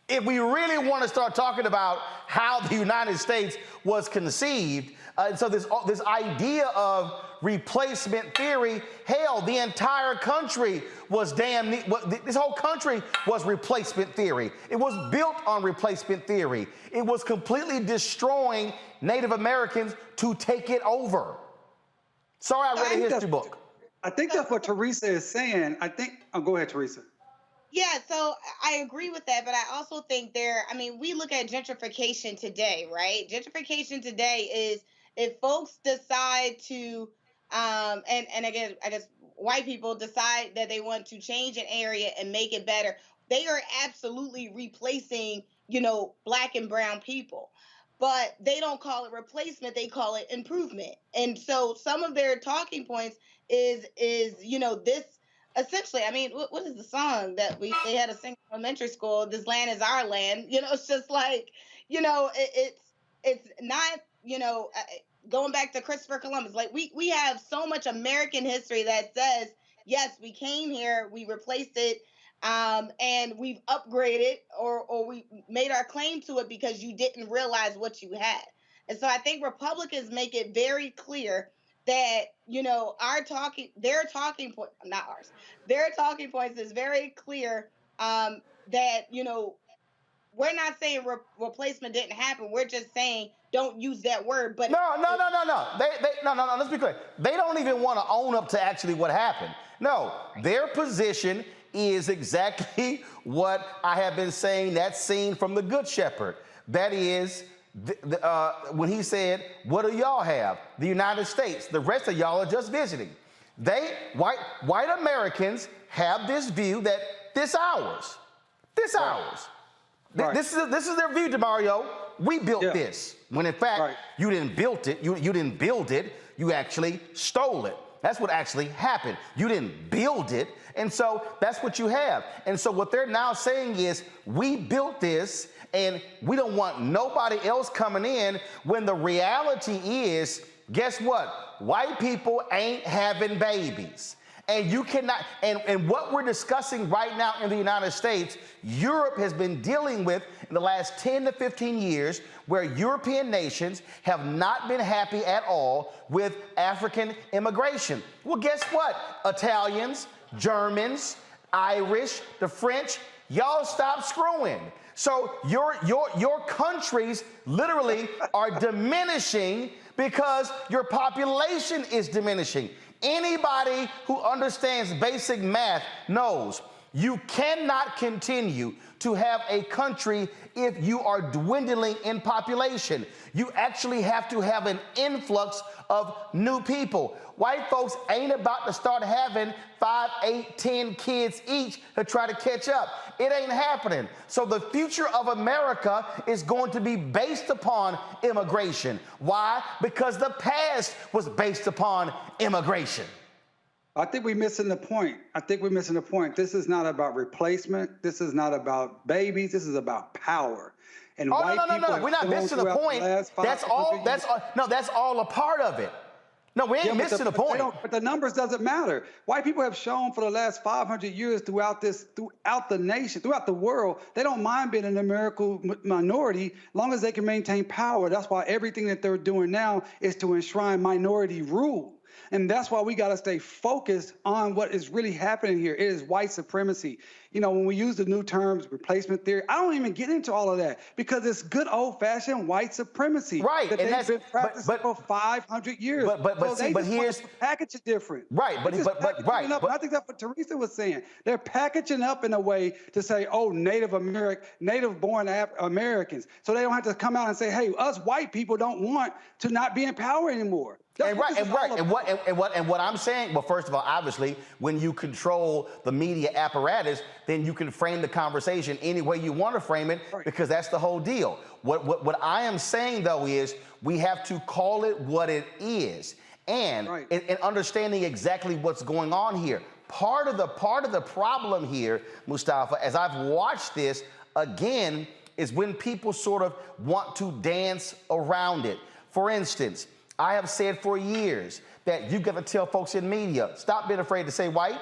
If we really want to start talking about how the United States was conceived, so this idea of replacement theory, hell, the entire country was this whole country was replacement theory. It was built on replacement theory. It was completely destroying Native Americans to take it over. Sorry, I read a history book. I think that's what Teresa is saying. Go ahead, Teresa. Yeah, so I agree with that, but I also think we look at gentrification today, right? Gentrification today is if folks decide to, and again, I guess white people decide that they want to change an area and make it better, they are absolutely replacing, Black and brown people. But they don't call it replacement, they call it improvement. And so some of their talking points is this. Essentially, what is the song that they had to sing in elementary school? This land is our land. It's just like, it's not, going back to Christopher Columbus. Like we have so much American history that says, yes, we came here, we replaced it, and we've upgraded or we made our claim to it because you didn't realize what you had. And so I think Republicans make it very clear that, their talking point, not ours, their talking points is very clear that, we're not saying replacement didn't happen. We're just saying don't use that word. But No. Let's be clear. They don't even want to own up to actually what happened. No, their position is exactly what I have been saying, that scene from The Good Shepherd. That is, when he said, what do y'all have? The United States. The rest of y'all are just visiting. White Americans have this view that this ours. Right. This is their view, DeMario. We built this. When in fact, you didn't build it. You didn't build it. You actually stole it. That's what actually happened. You didn't build it. And so that's what you have. And so what they're now saying is, we built this and we don't want nobody else coming in, when the reality is, guess what? White people ain't having babies. And you cannot, and what we're discussing right now in the United States, Europe has been dealing with in the last 10 to 15 years, where European nations have not been happy at all with African immigration. Well, guess what? Italians, Germans, Irish, the French, y'all stop screwing. So your countries literally are diminishing because your population is diminishing. Anybody who understands basic math knows you cannot continue to have a country if you are dwindling in population. You actually have to have an influx of new people. White folks ain't about to start having 5, 8, 10 kids each to try to catch up. It ain't happening. So the future of America is going to be based upon immigration. Why? Because the past was based upon immigration. I think we're missing the point. This is not about replacement. This is not about babies. This is about power. And no. We're not missing the point. That's all a part of it. No, we ain't missing the point. But the numbers doesn't matter. White people have shown for the last 500 years throughout the nation, throughout the world, they don't mind being a numerical minority as long as they can maintain power. That's why everything that they're doing now is to enshrine minority rule. And that's why we got to stay focused on what is really happening here. It is white supremacy. You know, when we use the new terms, replacement theory, I don't even get into all of that because it's good old-fashioned white supremacy. Right, that and they've been practicing for 500 years. But here's the package is different. Right, but and I think that's what Teresa was saying. They're packaging up in a way to say, oh, native-born Americans, so they don't have to come out and say, hey, us white people don't want to not be in power anymore. And what I'm saying, well, first of all, obviously, when you control the media apparatus, then you can frame the conversation any way you want to frame it, because that's the whole deal. What I am saying, though, is we have to call it what it is, and understanding exactly what's going on here. Part of the problem here, Mustafa, as I've watched this again, is when people sort of want to dance around it. For instance, I have said for years that you've got to tell folks in media, stop being afraid to say white.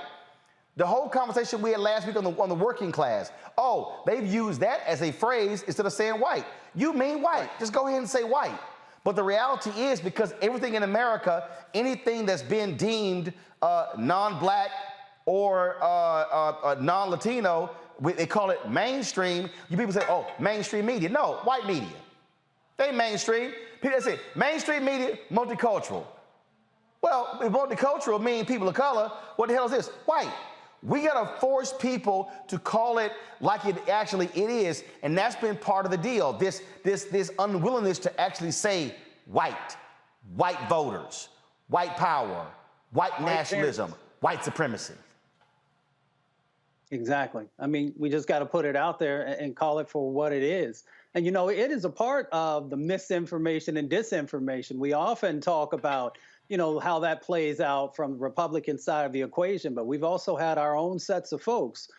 The whole conversation we had last week on the working class, oh, they've used that as a phrase instead of saying white. You mean white, just go ahead and say white. But the reality is, because everything in America, anything that's been deemed non-black or non-Latino, they call it mainstream. You people say, oh, mainstream media. No, white media. They mainstream. People say mainstream media, multicultural. Well, if multicultural means people of color, what the hell is this? White. We gotta force people to call it like it actually is, and that's been part of the deal. This unwillingness to actually say white voters, white power, white nationalism, white supremacy. Exactly. I mean, we just got to put it out there and call it for what it is. And, you know, it is a part of the misinformation and disinformation. We often talk about, you know, how that plays out from the Republican side of the equation, but we've also had our own sets of folks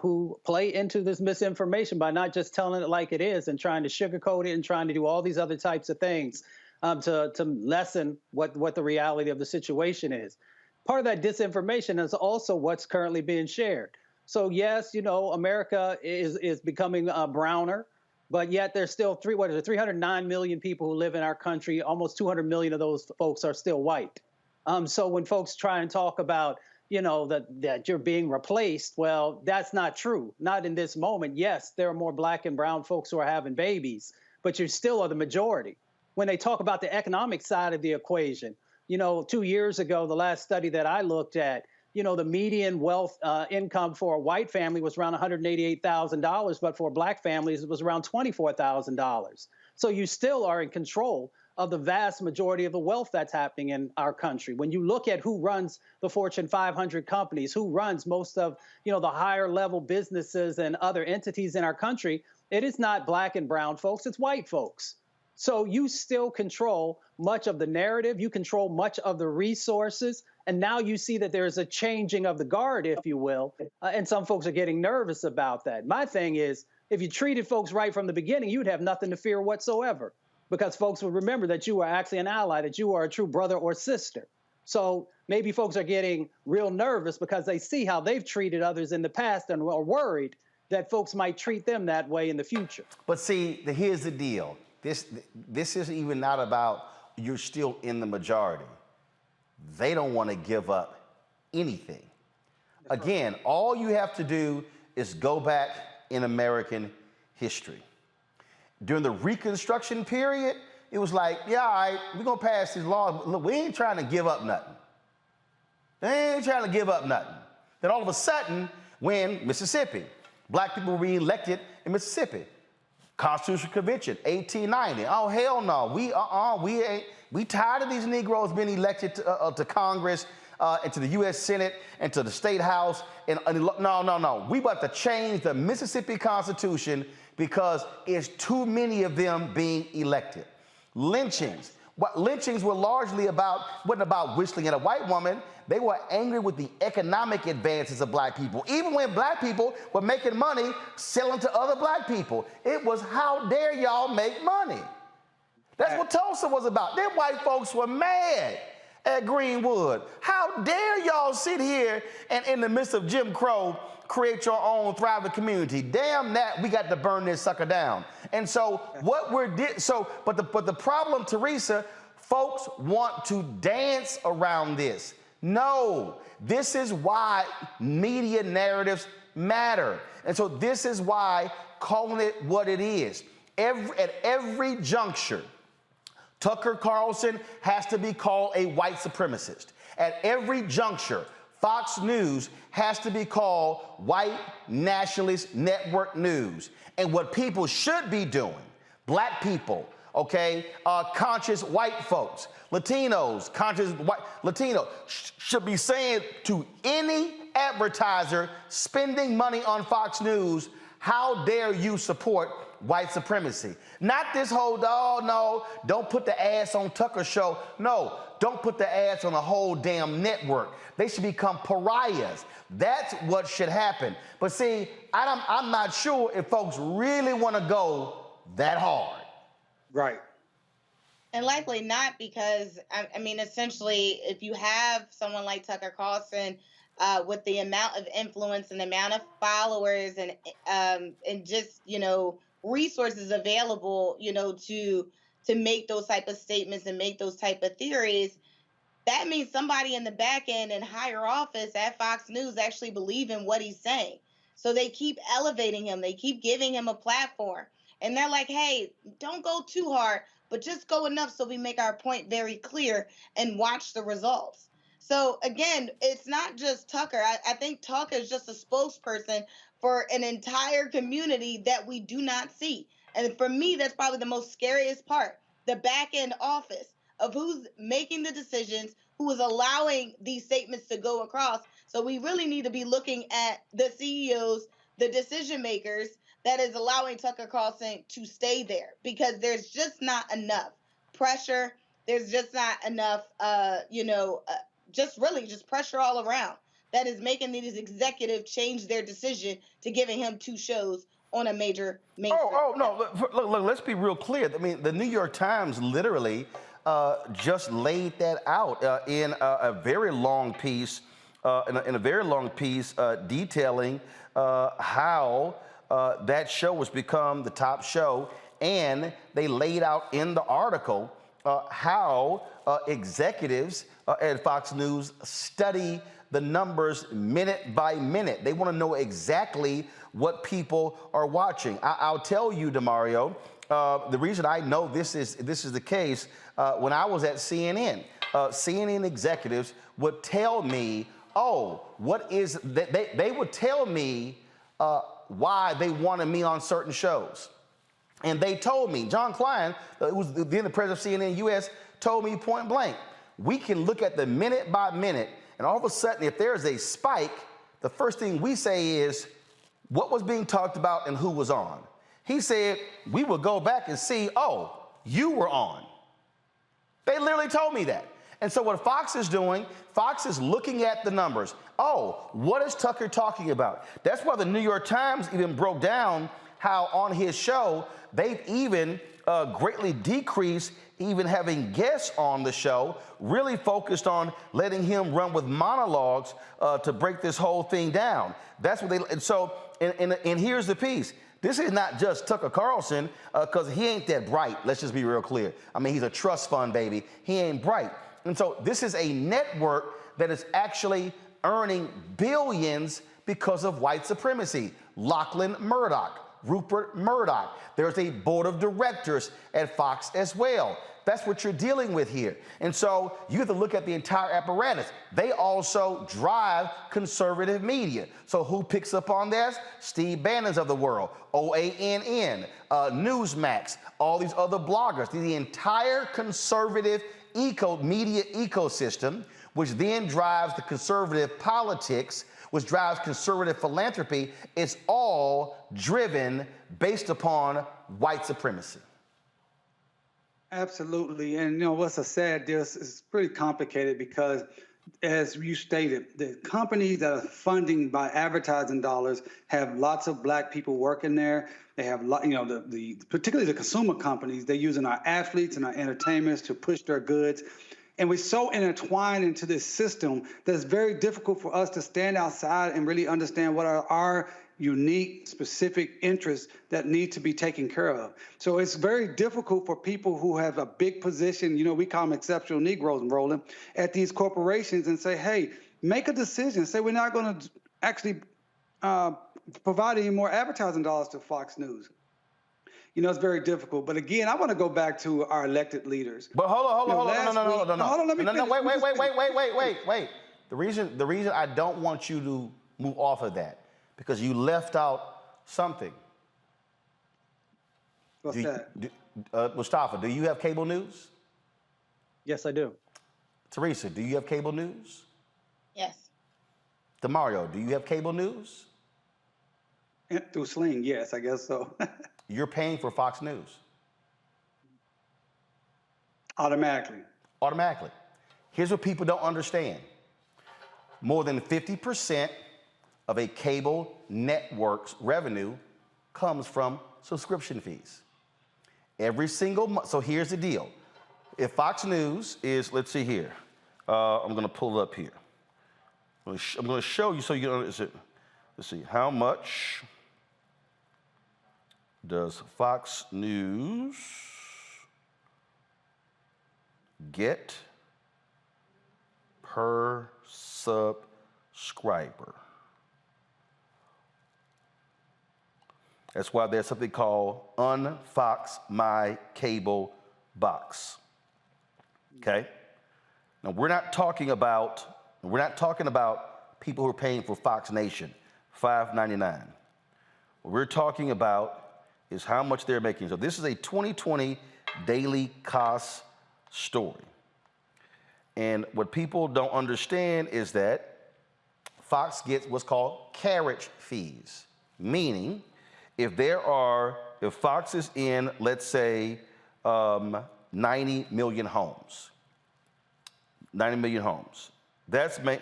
who play into this misinformation by not just telling it like it is and trying to sugarcoat it and trying to do all these other types of things to lessen what the reality of the situation is. Part of that disinformation is also what's currently being shared. So yes, you know, America is becoming browner, but yet there's still 309 million people who live in our country. Almost 200 million of those folks are still white. So when folks try and talk about, you know, that you're being replaced, well, that's not true. Not in this moment. Yes, there are more black and brown folks who are having babies, but you still are the majority. When they talk about the economic side of the equation, you know, 2 years ago, the last study that I looked at, you know, the median wealth income for a white family was around $188,000, but for black families, it was around $24,000. So you still are in control of the vast majority of the wealth that's happening in our country. When you look at who runs the Fortune 500 companies, who runs most of, you know, the higher level businesses and other entities in our country, it is not black and brown folks, it's white folks. So you still control much of the narrative, you control much of the resources, and now you see that there's a changing of the guard, if you will, and some folks are getting nervous about that. My thing is, if you treated folks right from the beginning, you'd have nothing to fear whatsoever, because folks would remember that you are actually an ally, that you are a true brother or sister. So maybe folks are getting real nervous because they see how they've treated others in the past and are worried that folks might treat them that way in the future. But see, here's the deal. This isn't even not about you're still in the majority. They don't want to give up anything. Again, all you have to do is go back in American history. During the Reconstruction period, it was like, yeah, all right, we're going to pass these laws. Look, we ain't trying to give up nothing. They ain't trying to give up nothing. Then all of a sudden, when Mississippi, black people were reelected in Mississippi. Constitutional Convention, 1890. Oh, hell no. We tired of these Negroes being elected to Congress and to the U.S. Senate and to the State House. No. We about to change the Mississippi Constitution because it's too many of them being elected. Lynchings. What lynchings were largely wasn't about whistling at a white woman. They were angry with the economic advances of black people. Even when black people were making money selling to other black people. It was, how dare y'all make money? That's what Tulsa was about. Them white folks were mad at Greenwood. How dare y'all sit here and in the midst of Jim Crow create your own thriving community? Damn that, we got to burn this sucker down. And so what but the problem, Teresa, Folks want to dance around this. No, this is why media narratives matter. And so this is why calling it what it is. At every juncture, Tucker Carlson has to be called a white supremacist. At every juncture, Fox News has to be called white nationalist network news. And what people should be doing, black people, okay, conscious white folks, Latinos, conscious white Latinos, should be saying to any advertiser spending money on Fox News, how dare you support white supremacy? Not this whole, oh no, don't put the ads on Tucker show. No, don't put the ads on a whole damn network. They should become pariahs. That's what should happen. But see, I'm not sure if folks really want to go that hard. Right. And likely not, because, I mean, essentially, if you have someone like Tucker Carlson with the amount of influence and the amount of followers and just, you know, resources available, you know, to make those type of statements and make those type of theories, that means somebody in the back end and higher office at Fox News actually believe in what he's saying. So they keep elevating him. They keep giving him a platform. And they're like, hey, don't go too hard, but just go enough so we make our point very clear and watch the results. So again, it's not just Tucker. I think Tucker is just a spokesperson for an entire community that we do not see. And for me, that's probably the most scariest part, the back end office of who's making the decisions, who is allowing these statements to go across. So we really need to be looking at the CEOs, the decision makers that is allowing Tucker Carlson to stay there, because there's just not enough pressure. There's just not enough, just pressure all around that is making these executives change their decision to giving him 2 shows on a major mainstream. No, look, let's be real clear. I mean, the New York Times literally just laid that out in a very long piece, detailing how that show has become the top show, and they laid out in the article how executives at Fox News study the numbers minute by minute. They want to know exactly what people are watching. I'll tell you, DeMario, the reason I know this is the case, when I was at CNN, CNN executives would tell me, they would tell me why they wanted me on certain shows. And they told me, John Klein, who was then the president of CNN US, told me point blank, we can look at the minute by minute, and all of a sudden, if there's a spike, the first thing we say is, what was being talked about and who was on? He said, we will go back and see, oh, you were on. They literally told me that. And so what Fox is doing, Fox is looking at the numbers. Oh, what is Tucker talking about? That's why the New York Times even broke down how on his show, they've even greatly decreased even having guests on the show, really focused on letting him run with monologues to break this whole thing down. That's what and here's the piece. This is not just Tucker Carlson, because he ain't that bright. Let's just be real clear. I mean, he's a trust fund baby. He ain't bright. And so this is a network that is actually earning billions because of white supremacy. Lachlan Murdoch, Rupert Murdoch. There's a board of directors at Fox as well. That's what you're dealing with here. And so you have to look at the entire apparatus. They also drive conservative media. So who picks up on this? Steve Bannon's of the world, OANN, Newsmax, all these other bloggers. The entire conservative media ecosystem, which then drives the conservative politics, which drives conservative philanthropy, is all driven based upon white supremacy. Absolutely. And, you know, what's a sad deal is pretty complicated because, as you stated, the companies that are funding by advertising dollars have lots of black people working there. They have, particularly the consumer companies, they're using our athletes and our entertainers to push their goods. And we're so intertwined into this system that it's very difficult for us to stand outside and really understand what are our unique, specific interests that need to be taken care of. So it's very difficult for people who have a big position, we call them exceptional Negroes, Roland, at these corporations and say, hey, make a decision. Say we're not going to actually provide any more advertising dollars to Fox News. It's very difficult. But again, I want to go back to our elected leaders. But hold on. Hold on, let me finish. Wait. The reason I don't want you to move off of that, because you left out something. What's that? Mustafa, do you have cable news? Yes, I do. Teresa, do you have cable news? Yes. Demario, do you have cable news? Through Sling, yes, I guess so. You're paying for Fox News. Automatically. Here's what people don't understand. More than 50% of a cable network's revenue comes from subscription fees. Every single month. So here's the deal. If Fox News is, let's see here. I'm going to pull it up here. I'm going to show you so you can understand. Let's see. How much does Fox News get per subscriber? That's why there's something called Unfox My Cable Box. Okay? Now we're not talking about people who are paying for Fox Nation, $5.99. What we're talking about is how much they're making. So this is a 2020 daily cost story. And what people don't understand is that Fox gets what's called carriage fees, meaning if Fox is in, let's say, 90 million homes.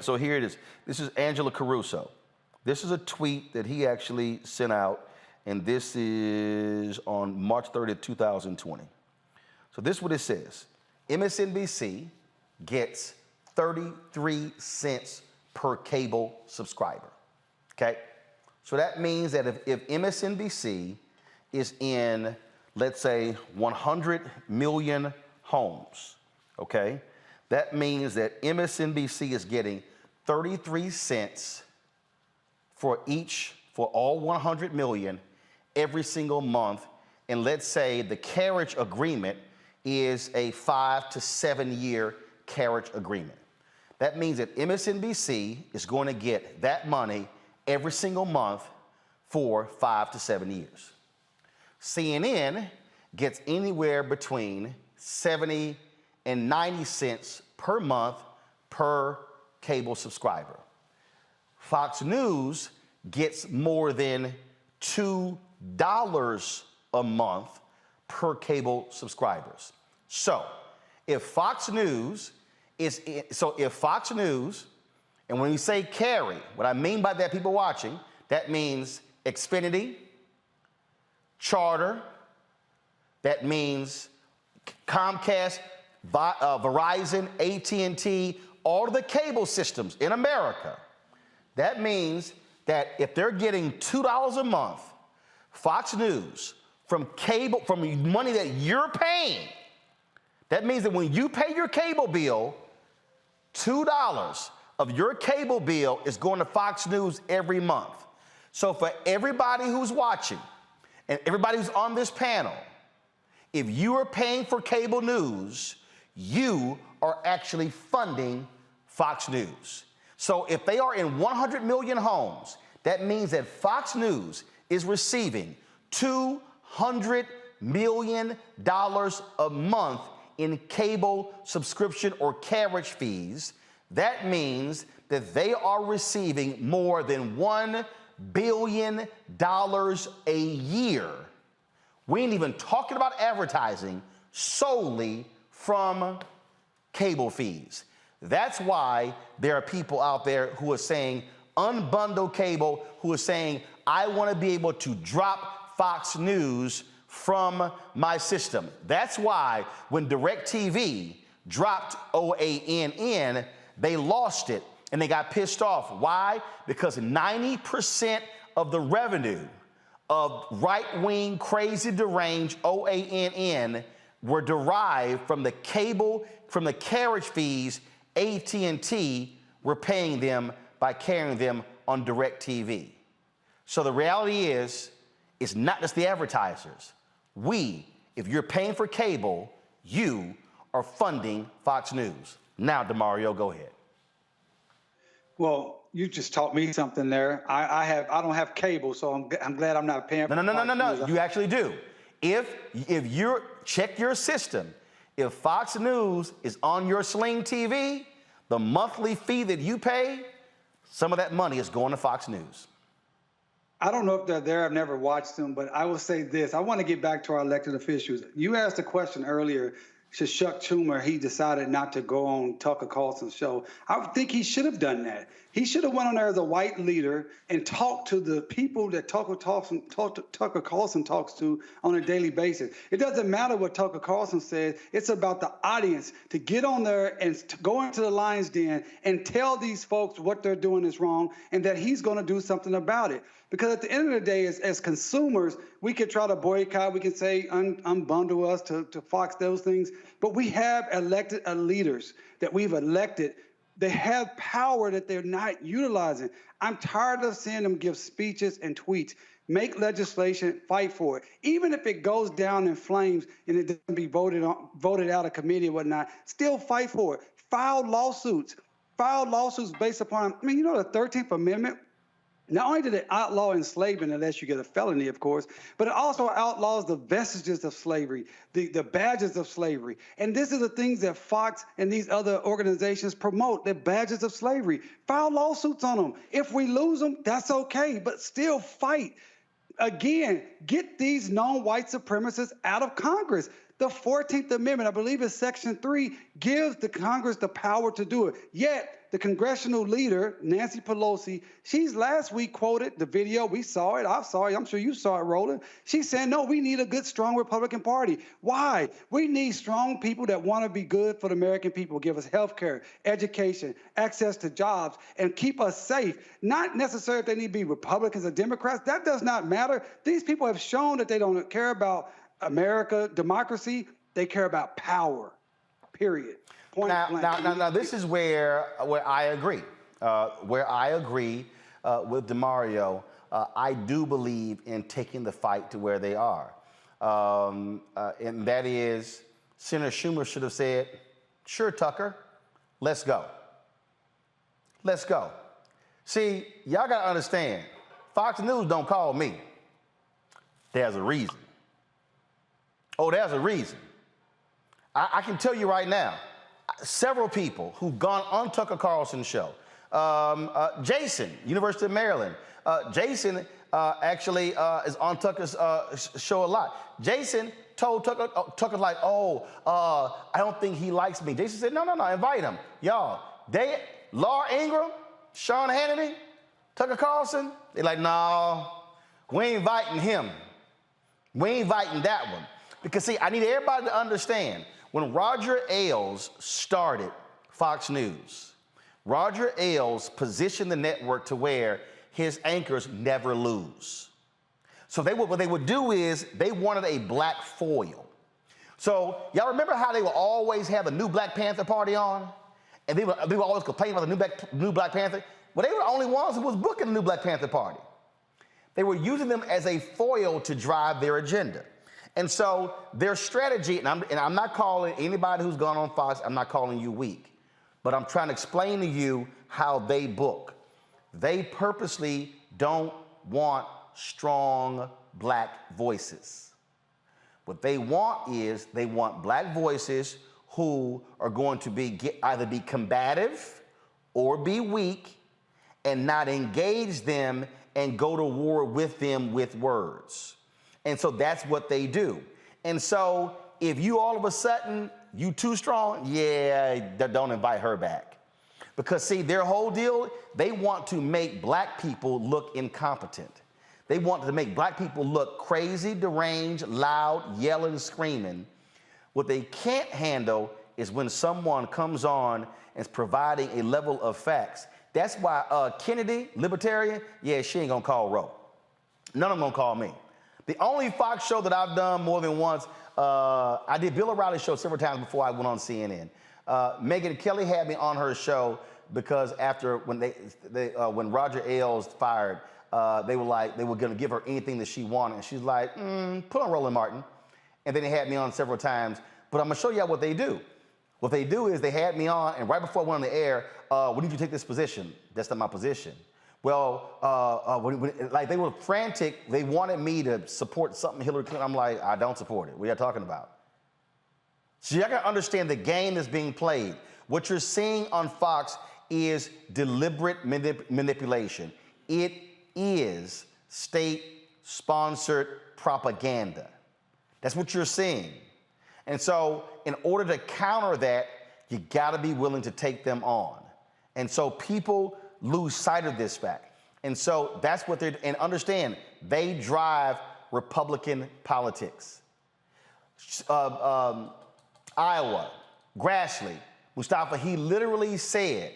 So here it is. This is Angela Caruso. This is a tweet that he actually sent out, and this is on March 30th, 2020. So this is what it says. MSNBC gets 33 cents per cable subscriber, okay? So that means that if MSNBC is in, let's say, 100 million homes, okay? That means that MSNBC is getting 33 cents for all 100 million every single month. And let's say the carriage agreement is a 5 to 7 year carriage agreement. That means that MSNBC is going to get that money every single month for 5 to 7 years. CNN gets anywhere between 70 and 90 cents per month per cable subscriber. Fox News gets more than $2 a month per cable subscribers. So if Fox News, and when you say carry, what I mean by that, people watching, that means Xfinity, Charter, that means Comcast, Verizon, AT&T, all of the cable systems in America. That means that if they're getting $2 a month, Fox News, from money that you're paying, that means that when you pay your cable bill, $2 of your cable bill is going to Fox News every month. So for everybody who's watching and everybody who's on this panel, if you are paying for cable news, you are actually funding Fox News. So if they are in 100 million homes, that means that Fox News is receiving $200 million a month in cable subscription or carriage fees. That means that they are receiving more than $1 billion a year. We ain't even talking about advertising, solely from cable fees. That's why there are people out there who are saying, unbundle cable, who are saying, I want to be able to drop Fox News from my system. That's why when DirecTV dropped OANN, they lost it and they got pissed off. Why? Because 90% of the revenue of right-wing, crazy, deranged, OANN were derived from the cable, from the carriage fees AT&T were paying them by carrying them on DirecTV. So the reality is, it's not just the advertisers. If you're paying for cable, you are funding Fox News. Now, DeMario, go ahead. Well, you just taught me something there. I don't have cable, so I'm glad I'm not paying. No. You actually do. If you check your system, if Fox News is on your Sling TV, the monthly fee that you pay, some of that money is going to Fox News. I don't know if they're there. I've never watched them, but I will say this. I want to get back to our elected officials. You asked a question earlier. Should Chuck Schumer, he decided not to go on Tucker Carlson's show. I think he should have done that. He should have went on there as a white leader and talked to the people that Tucker Carlson talks to on a daily basis. It doesn't matter what Tucker Carlson says. It's about the audience to get on there and to go into the lion's den and tell these folks what they're doing is wrong and that he's going to do something about it. Because at the end of the day, as consumers, we could try to boycott, we can say unbundle us to Fox, those things. But we have elected leaders that we've elected. They have power that they're not utilizing. I'm tired of seeing them give speeches and tweets, make legislation, fight for it. Even if it goes down in flames and it doesn't be voted out of committee or whatnot, still fight for it. File lawsuits based upon, the 13th Amendment. Not only did it outlaw enslavement, unless you get a felony, of course, but it also outlaws the vestiges of slavery, the badges of slavery. And this is the things that Fox and these other organizations promote, the badges of slavery. File lawsuits on them. If we lose them, that's okay, but still fight. Again, get these non-white supremacists out of Congress. The 14th Amendment, I believe it's Section 3, gives the Congress the power to do it. Yet, the congressional leader, Nancy Pelosi, she's last week quoted the video. We saw it. I saw it. I'm sure you saw it, Roland. She's saying, no, we need a good, strong Republican Party. Why? We need strong people that want to be good for the American people, give us health care, education, access to jobs, and keep us safe. Not necessarily if they need to be Republicans or Democrats. That does not matter. These people have shown that they don't care about America, democracy. They care about power, period. Now, this is where I agree. Where I agree with DeMario, I do believe in taking the fight to where they are. And that is, Senator Schumer should have said, sure, Tucker, let's go. Let's go. See, y'all got to understand, Fox News don't call me. There's a reason. Oh, there's a reason. I can tell you right now, several people who've gone on Tucker Carlson's show. Jason, University of Maryland. Jason actually is on Tucker's show a lot. Jason told Tucker like, I don't think he likes me. Jason said, no, invite him. Y'all, Laura Ingraham, Sean Hannity, Tucker Carlson, they're like, no, we ain't inviting him. We ain't inviting that one. Because see, I need everybody to understand, when Roger Ailes started Fox News, Roger Ailes positioned the network to where his anchors never lose. So what they would do is they wanted a black foil. So y'all remember how they would always have a new Black Panther party on? And they would always complain about the new Black Panther? Well, they were the only ones who was booking the new Black Panther party. They were using them as a foil to drive their agenda. And so their strategy, and I'm not calling anybody who's gone on Fox, I'm not calling you weak, but I'm trying to explain to you how they book. They purposely don't want strong black voices. What they want is they want black voices who are going to either be combative or be weak and not engage them and go to war with them with words. And so that's what they do. And so if you all of a sudden, you too strong, don't invite her back. Because see, their whole deal, they want to make black people look incompetent. They want to make black people look crazy, deranged, loud, yelling, screaming. What they can't handle is when someone comes on and is providing a level of facts. That's why Kennedy, libertarian, she ain't gonna call Roe. None of them gonna call me. The only Fox show that I've done more than once, I did Bill O'Reilly's show several times before I went on CNN. Megyn Kelly had me on her show because after when Roger Ailes fired, they were gonna give her anything that she wanted, and she's like, put on Roland Martin. And then they had me on several times. But I'm gonna show you what they do. What they do is they had me on, and right before I went on the air, when did you take this position? That's not my position. Well, like they were frantic. They wanted me to support something Hillary Clinton. I'm like, I don't support it. What are you talking about? So you gotta understand the game that's being played. What you're seeing on Fox is deliberate manipulation. It is state-sponsored propaganda. That's what you're seeing. And so in order to counter that, you gotta be willing to take them on. And so people lose sight of this fact. And so that's what and understand, they drive Republican politics. Iowa, Grassley, Mustafa, he literally said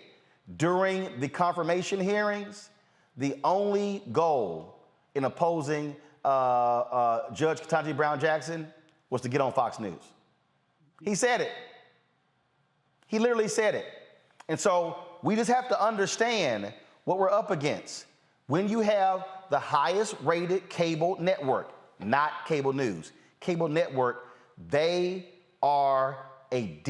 during the confirmation hearings, the only goal in opposing Judge Ketanji Brown Jackson was to get on Fox News. He said it. He literally said it. And so we just have to understand what we're up against. When you have the highest rated cable network, not cable news, cable network, they are a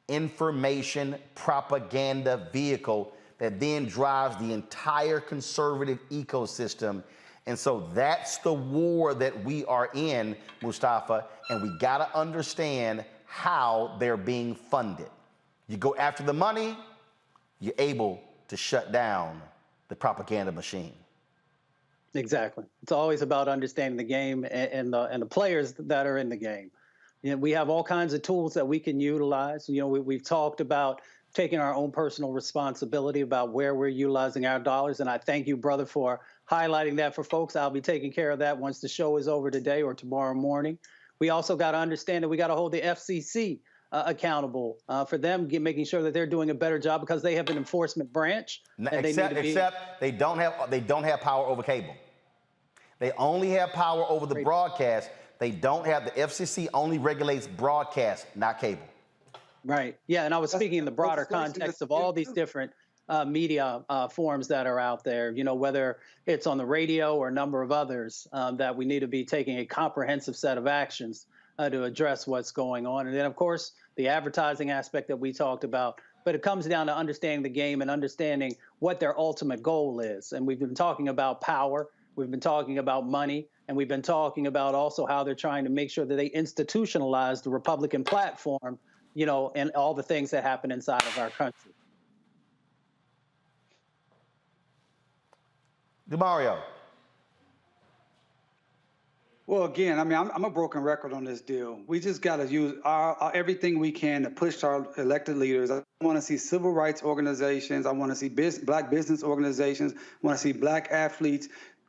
disinformation propaganda vehicle that then drives the entire conservative ecosystem. And so that's the war that we are in, Mustafa, and we gotta understand how they're being funded. You go after the money, you're able to shut down the propaganda machine. Exactly. It's always about understanding the game and the players that are in the game. You know, we have all kinds of tools that we can utilize. You know, we've talked about taking our own personal responsibility about where we're utilizing our dollars. And I thank you, brother, for highlighting that for folks. I'll be taking care of that once the show is over today or tomorrow morning. We also got to understand that we got to hold the FCC accountable for them making sure that they're doing a better job because they have an enforcement branch. Except they don't have power over cable. They only have power over the broadcast. They don't have, the FCC only regulates broadcast, not cable. Right. Yeah. And I was speaking in the broader context of all these different media forms that are out there, you know, whether it's on the radio or a number of others, that we need to be taking a comprehensive set of actions to address what's going on. And then, of course, the advertising aspect that we talked about. But it comes down to understanding the game and understanding what their ultimate goal is. And we've been talking about power. We've been talking about money. And we've been talking about also how they're trying to make sure that they institutionalize the Republican platform, you know, and all the things that happen inside of our country. DeMario. Well, again, I mean, I'm a broken record on this deal. We just got to use our everything we can to push our elected leaders. I want to see civil rights organizations. I want to see black business organizations. I want to see black athletes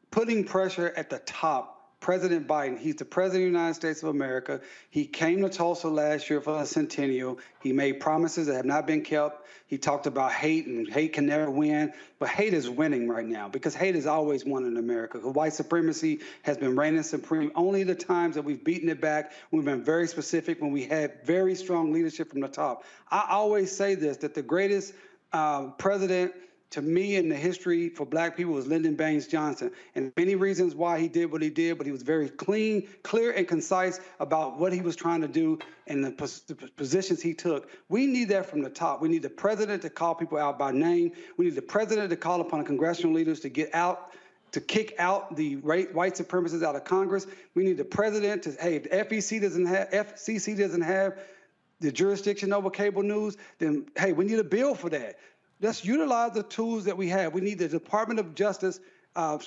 putting pressure at the top. President Biden, he's the president of the United States of America. He came to Tulsa last year for a centennial. He made promises that have not been kept. He talked about hate, and hate can never win. But hate is winning right now because hate has always won in America. White supremacy has been reigning supreme. Only the times that we've beaten it back, we've been very specific when we had very strong leadership from the top. I always say this, that the greatest president to me in the history for black people was Lyndon Baines Johnson. And many reasons why he did what he did, but he was very clean, clear, and concise about what he was trying to do and the positions he took. We need that from the top. We need the president to call people out by name. We need the president to call upon congressional leaders to get out, to kick out the white supremacists out of Congress. We need the president to, hey, if the FCC doesn't have the jurisdiction over cable news, then, hey, we need a bill for that. Let's utilize the tools that we have. We need the Department of Justice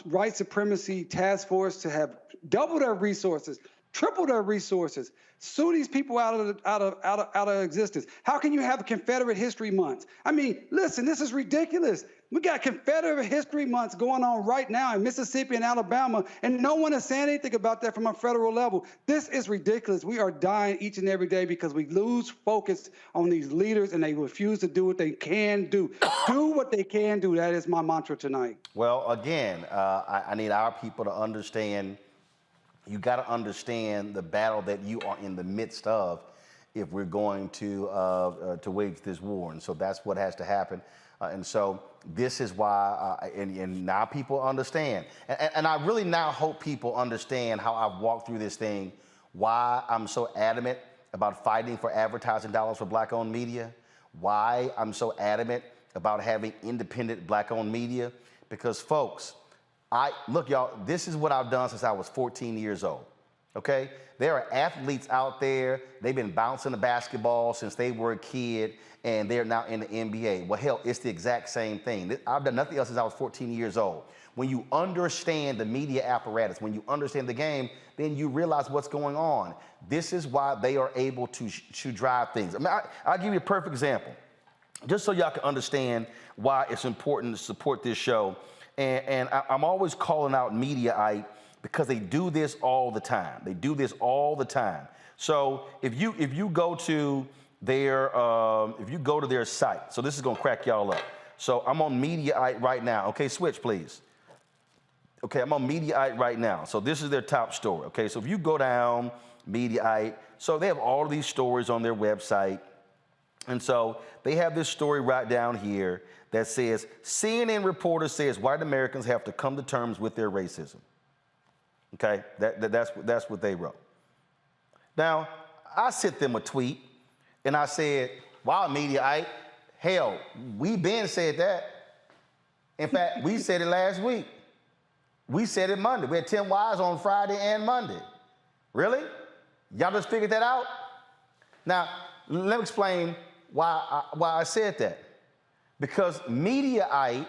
White Supremacy Task Force to have double their resources, Triple their resources. Sue these people out of existence. How can you have Confederate History Months? I mean, listen, this is ridiculous. We got Confederate History Months going on right now in Mississippi and Alabama, and no one is saying anything about that from a federal level. This is ridiculous. We are dying each and every day because we lose focus on these leaders and they refuse to do what they can do. Do what they can do. That is my mantra tonight. Well, again, I need our people to understand. You got to understand the battle that you are in the midst of if we're going to wage this war. And so that's what has to happen. And so this is why, and now people understand. And I really now hope people understand how I've walked through this thing, why I'm so adamant about fighting for advertising dollars for Black-owned media, why I'm so adamant about having independent Black-owned media. Because, folks, look, y'all, this is what I've done since I was 14 years old, okay? There are athletes out there, they've been bouncing the basketball since they were a kid, and they're now in the NBA. Well, hell, it's the exact same thing. I've done nothing else since I was 14 years old. When you understand the media apparatus, when you understand the game, then you realize what's going on. This is why they are able to drive things. I mean, I'll give you a perfect example, just so y'all can understand why it's important to support this show. And I'm always calling out Mediaite because they do this all the time. They do this all the time. So if you go to their site, so this is gonna crack y'all up. So I'm on Mediaite right now. Okay, switch please. Okay, I'm on Mediaite right now. So this is their top story. Okay, so if you go down Mediaite, so they have all of these stories on their website. And so they have this story right down here that says, CNN reporter says white Americans have to come to terms with their racism. Okay, that's what they wrote. Now, I sent them a tweet and I said, wow, Mediaite, hell, we been said that. In fact, we said it last week. We said it Monday. We had 10 Wise on Friday and Monday. Really? Y'all just figured that out? Now, let me explain why I said that. Because Mediaite,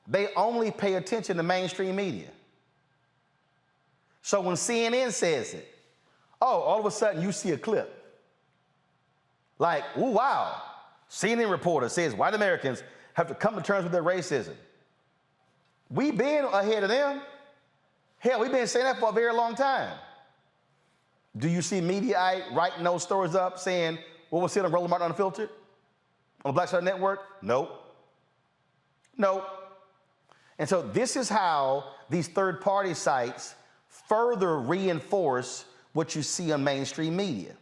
they only pay attention to mainstream media. So when CNN says it, oh, all of a sudden you see a clip. Like, ooh, wow, CNN reporter says white Americans have to come to terms with their racism. We've been ahead of them. Hell, we've been saying that for a very long time. Do you see Mediaite writing those stories up saying, what was said on Roland Martin Unfiltered? On the Black Star Network? Nope. Nope. And so this is how these third-party sites further reinforce what you see on mainstream media.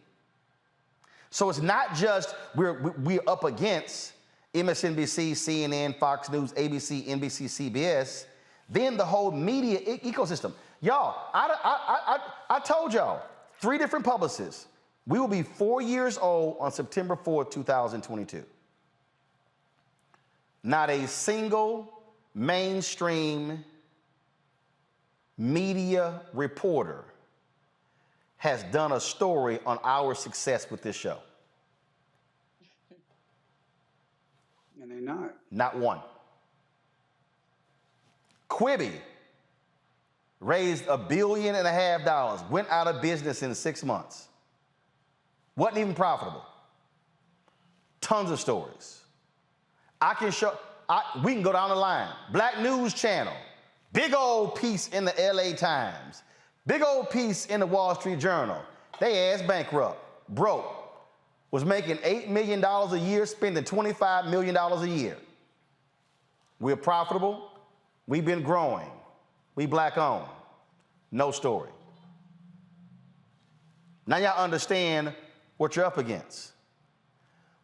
So it's not just we're up against MSNBC, CNN, Fox News, ABC, NBC, CBS, then the whole media ecosystem. Y'all, I told y'all, 3 different publicists. We will be 4 years old on September 4th, 2022. Not a single mainstream media reporter has done a story on our success with this show. And they're not. Not one. Quibi raised $1.5 billion, went out of business in 6 months. Wasn't even profitable. Tons of stories. We can go down the line. Black News Channel, big old piece in the LA Times, big old piece in the Wall Street Journal. They ass bankrupt, broke, was making $8 million a year, spending $25 million a year. We're profitable. We've been growing. We Black owned. No story. Now y'all understand what you're up against.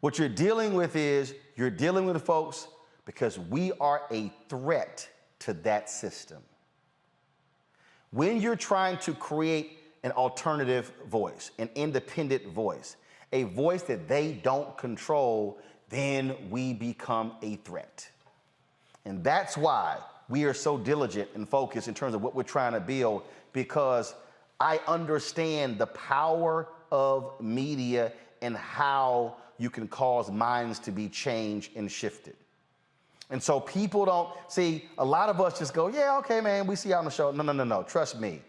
What you're dealing with is you're dealing with folks because we are a threat to that system. When you're trying to create an alternative voice, an independent voice, a voice that they don't control, then we become a threat. And that's why we are so diligent and focused in terms of what we're trying to build, because I understand the power of media and how you can cause minds to be changed and shifted. And so people don't see, a lot of us just go, yeah, okay, man, we see you on the show. No. Trust me.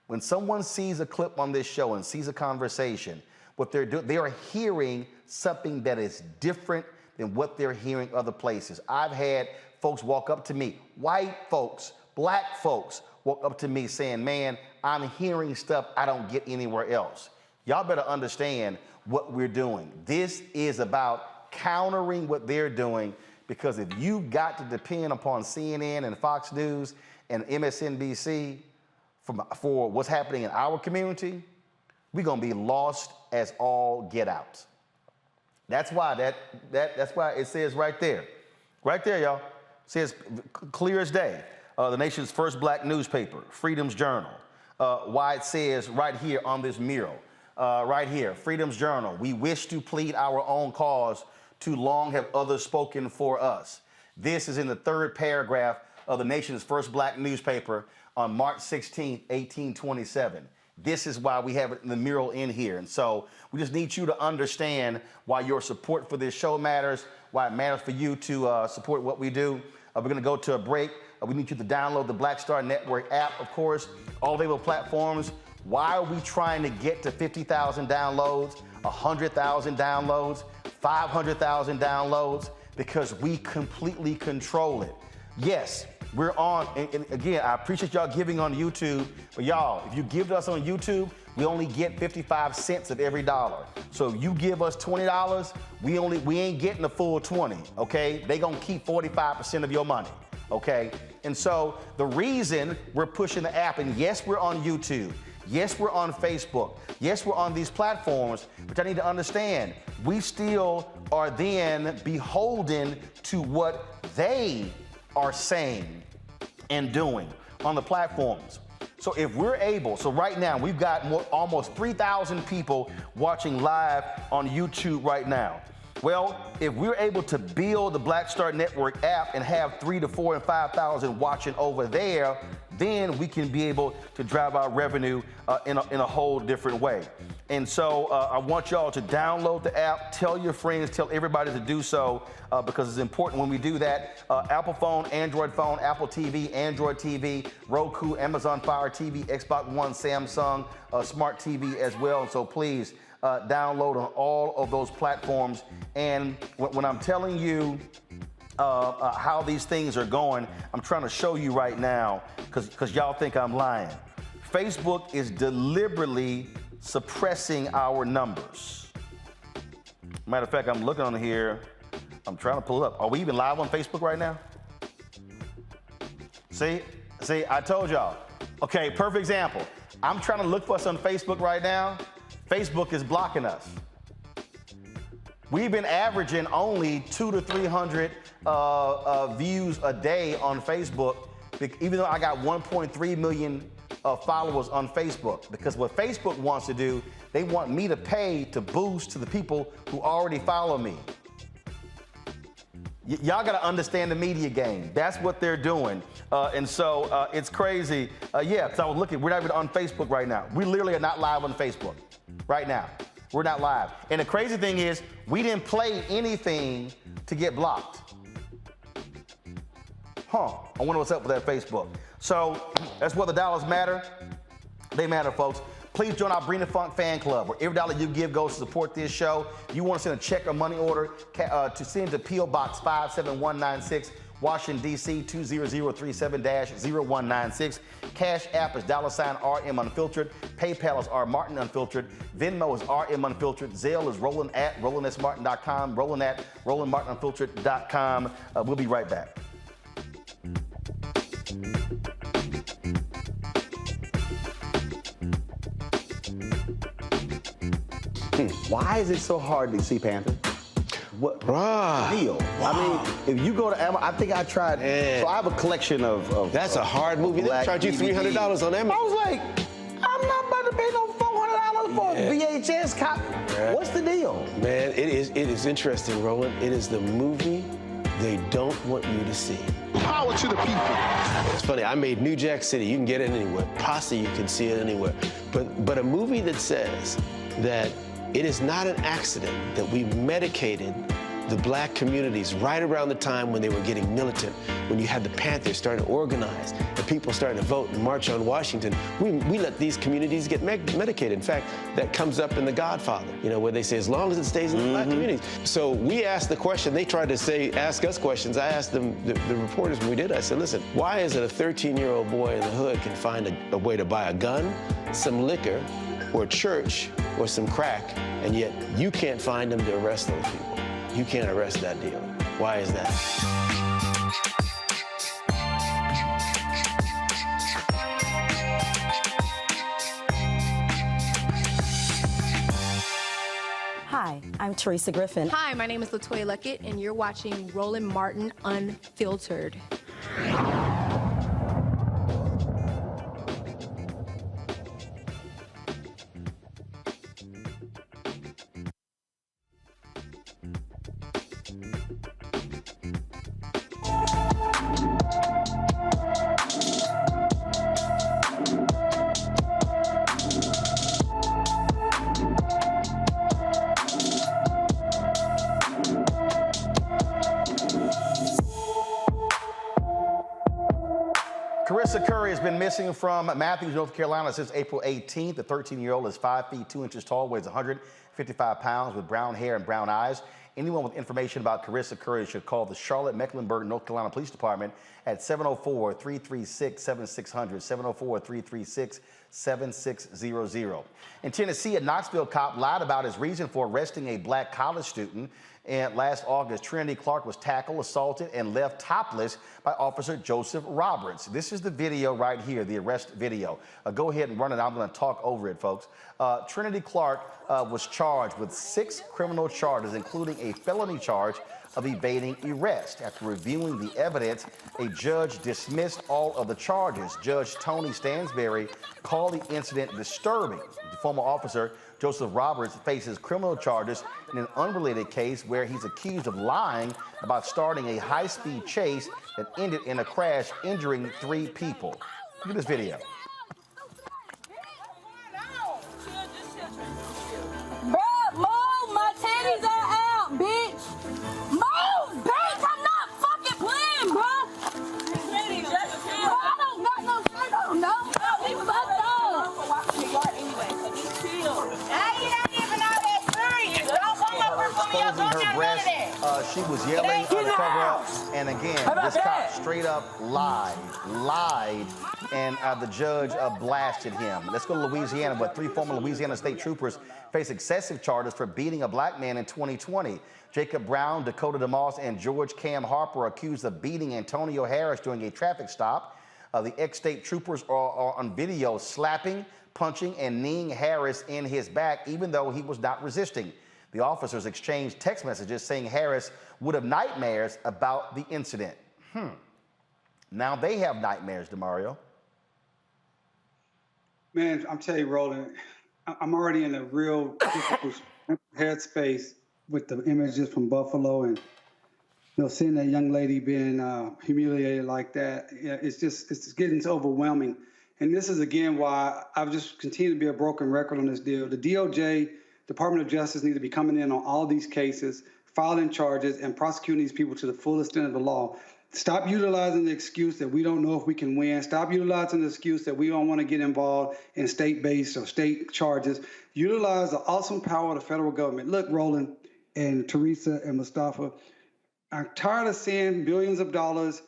When someone sees a clip on this show and sees a conversation, what they're doing, they are hearing something that is different than what they're hearing other places. I've had folks walk up to me, white folks, black folks, walk up to me saying, man, I'm hearing stuff I don't get anywhere else. Y'all better understand what we're doing. This is about countering what they're doing, because if you've got to depend upon CNN and Fox News and MSNBC for what's happening in our community, we're gonna be lost as all get out. That's why that's why it says right there, y'all. It says clear as day. The nation's first black newspaper, Freedom's Journal. Why it says right here on this mural, right here, Freedom's Journal. We wish to plead our own cause. Too long have others spoken for us. This is in the third paragraph of the nation's first black newspaper on March 16, 1827. This is why we have it in the mural in here. And so we just need you to understand why your support for this show matters, why it matters for you to support what we do. We're going to go to a break. We need you to download the Black Star Network app, of course, all available platforms. Why are we trying to get to 50,000 downloads, 100,000 downloads, 500,000 downloads? Because we completely control it. Yes, we're on, and again, I appreciate y'all giving on YouTube, but y'all, if you give to us on YouTube, we only get 55 cents of every dollar. So if you give us $20, we ain't getting the full 20, okay? They gonna keep 45% of your money, okay? And so the reason we're pushing the app, and yes, we're on YouTube, yes, we're on Facebook, yes, we're on these platforms, but I need to understand, we still are then beholden to what they are saying and doing on the platforms. So if we're able, so right now we've got almost 3,000 people watching live on YouTube right now. Well, if we're able to build the Black Star Network app and have 3,000 to 4,000 and 5,000 watching over there, then we can be able to drive our revenue in a whole different way. And so I want y'all to download the app, tell your friends, tell everybody to do so, because it's important when we do that. Apple phone, Android phone, Apple TV, Android TV, Roku, Amazon Fire TV, Xbox One, Samsung, Smart TV as well. And so please download on all of those platforms. And when I'm telling you how these things are going, I'm trying to show you right now, because y'all think I'm lying. Facebook is deliberately suppressing our numbers. Matter of fact, I'm looking on here. I'm trying to pull it up. Are we even live on Facebook right now? See, I told y'all. Okay, perfect example. I'm trying to look for us on Facebook right now. Facebook is blocking us. We've been averaging only 200 to 300 views a day on Facebook, even though I got 1.3 million followers on Facebook. Because what Facebook wants to do, they want me to pay to boost to the people who already follow me. Y'all got to understand the media game. That's what they're doing. And so it's crazy. Yeah, because I was looking, we're not even on Facebook right now. We literally are not live on Facebook right now. We're not live. And the crazy thing is, we didn't play anything to get blocked. I wonder what's up with that Facebook. So that's what the dollars matter. They matter, folks. Please join our Bring the Funk fan club, where every dollar you give goes to support this show. If you want to send a check or money order to send to P.O. Box 57196, Washington, D.C. 20037-0196. Cash App is $RM Unfiltered. PayPal is R Martin Unfiltered. Venmo is RM Unfiltered. Zelle is Roland@RolandSMartin.com. Roland@RolandMartinUnfiltered.com. We'll be right back. Why is it so hard to see Panther? What deal? Wow. I mean, if you go to Amazon, I think I tried. So I have a collection of That's a hard movie. They charge you $300 on Amazon. I was like, I'm not about to pay no $400 for a VHS copy. What's the deal? Man, it is interesting, Roland. It is the movie they don't want you to see. Power to the people. It's funny, I made New Jack City. You can get it anywhere. Posse, you can see it anywhere. But a movie that says that it is not an accident that we medicated the black communities right around the time when they were getting militant, when you had the Panthers starting to organize, and people starting to vote and march on Washington, we let these communities get medicated. In fact, that comes up in The Godfather, where they say, as long as it stays in the black communities. So we asked the question, they tried to ask us questions. I asked them, the reporters when we did, I said, listen, why is it a 13-year-old boy in the hood can find a way to buy a gun, some liquor, or a church, or some crack, and yet you can't find them to arrest those people? You can't arrest that dealer. Why is that? Hi, I'm Teresa Griffin. Hi, my name is LaToya Luckett, and you're watching Roland Martin Unfiltered. Carissa Curry has been missing from Matthews, North Carolina since April 18th. The 13-year-old is 5 feet 2 inches tall, weighs 155 pounds, with brown hair and brown eyes. Anyone with information about Carissa Curry should call the Charlotte-Mecklenburg, North Carolina Police Department at 704-336-7600, 704-336-7600. In Tennessee, a Knoxville cop lied about his reason for arresting a black college student. And last August, Trinity Clark was tackled, assaulted, and left topless by Officer Joseph Roberts. This is the video right here, the arrest video. Go ahead and run it. I'm going to talk over it, folks. Trinity Clark was charged with 6 criminal charges, including a felony charge of evading arrest. After reviewing the evidence, a judge dismissed all of the charges. Judge Tony Stansberry called the incident disturbing. The former officer, Joseph Roberts, faces criminal charges in an unrelated case where he's accused of lying about starting a high-speed chase that ended in a crash, injuring 3 people. Look at this video. Bruh, move! My titties are out, bitch! Move, bitch! I'm not fucking playing, bruh! Titty, just chill. I don't got no shirt on, no. We fucked up. Exposing her breast, she was yelling to cover up, and again, this cop straight up lied, and the judge blasted him. Let's go to Louisiana, but 3 former Louisiana state troopers face excessive charges for beating a black man in 2020. Jacob Brown, Dakota DeMoss, and George Cam Harper are accused of beating Antonio Harris during a traffic stop. The ex-state troopers are on video slapping, punching, and kneeing Harris in his back, even though he was not resisting. The officers exchanged text messages saying Harris would have nightmares about the incident. Now they have nightmares, DeMario. Man, I'm telling you, Roland, I'm already in a real difficult headspace with the images from Buffalo and seeing that young lady being humiliated like that. Yeah, it's getting overwhelming. And this is, again, why I've just continued to be a broken record on this deal. The DOJ, Department of Justice, need to be coming in on all these cases, filing charges, and prosecuting these people to the full extent of the law. Stop utilizing the excuse that we don't know if we can win. Stop utilizing the excuse that we don't want to get involved in state-based or state charges. Utilize the awesome power of the federal government. Look, Roland and Teresa and Mustafa, I'm tired of seeing billions of dollars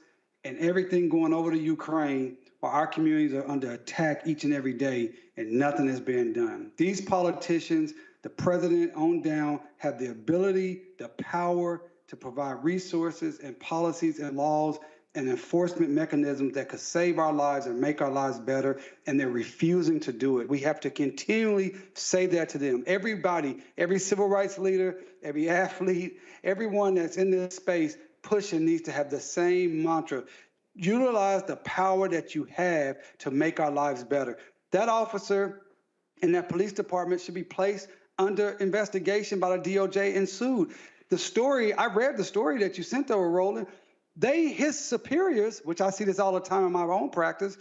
and everything going over to Ukraine while our communities are under attack each and every day and nothing is being done. These politicians, the president on down, have the ability, the power to provide resources and policies and laws and enforcement mechanisms that could save our lives and make our lives better, and they're refusing to do it. We have to continually say that to them. Everybody, every civil rights leader, every athlete, everyone that's in this space pushing needs to have the same mantra. Utilize the power that you have to make our lives better. That officer in that police department should be placed under investigation by the DOJ and sued. The story, I read the story that you sent over, Roland. His superiors, which I see this all the time in my own practice,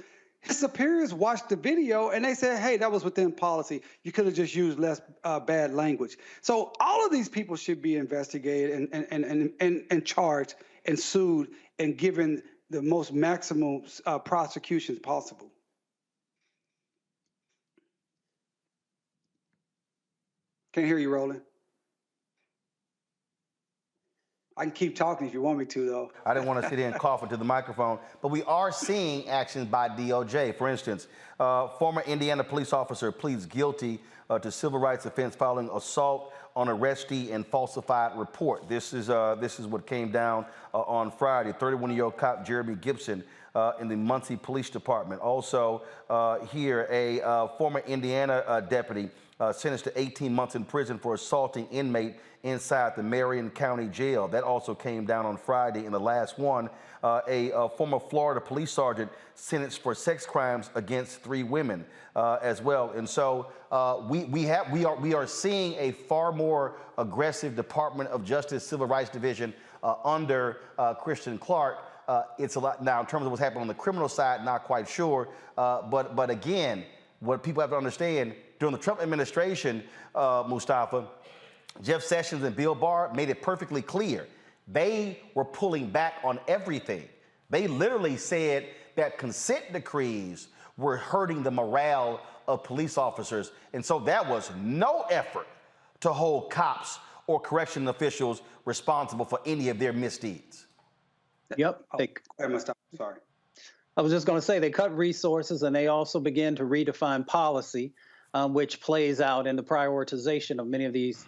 His superiors watched the video and they said, hey, that was within policy. You could have just used less bad language. So all of these people should be investigated and charged and sued and given the most maximum prosecutions possible. Can't hear you, Roland. I can keep talking if you want me to, though. I didn't want to sit here and cough into the microphone, but we are seeing actions by DOJ. For instance, former Indiana police officer pleads guilty to civil rights offense following assault on arrestee and falsified report. This is what came down on Friday. 31-year-old cop Jeremy Gibson in the Muncie Police Department. Also here, a former Indiana deputy sentenced to 18 months in prison for assaulting inmate inside the Marion County Jail. That also came down on Friday. In the last one, a former Florida police sergeant sentenced for sex crimes against 3 women as well. And so we are seeing a far more aggressive Department of Justice Civil Rights Division under Christian Clark. It's a lot now in terms of what's happening on the criminal side. Not quite sure, but again, what people have to understand during the Trump administration, Mustafa, Jeff Sessions and Bill Barr made it perfectly clear. They were pulling back on everything. They literally said that consent decrees were hurting the morale of police officers. And so there was no effort to hold cops or correction officials responsible for any of their misdeeds. Yep. Sorry. I was just going to say they cut resources and they also began to redefine policy, which plays out in the prioritization of many of these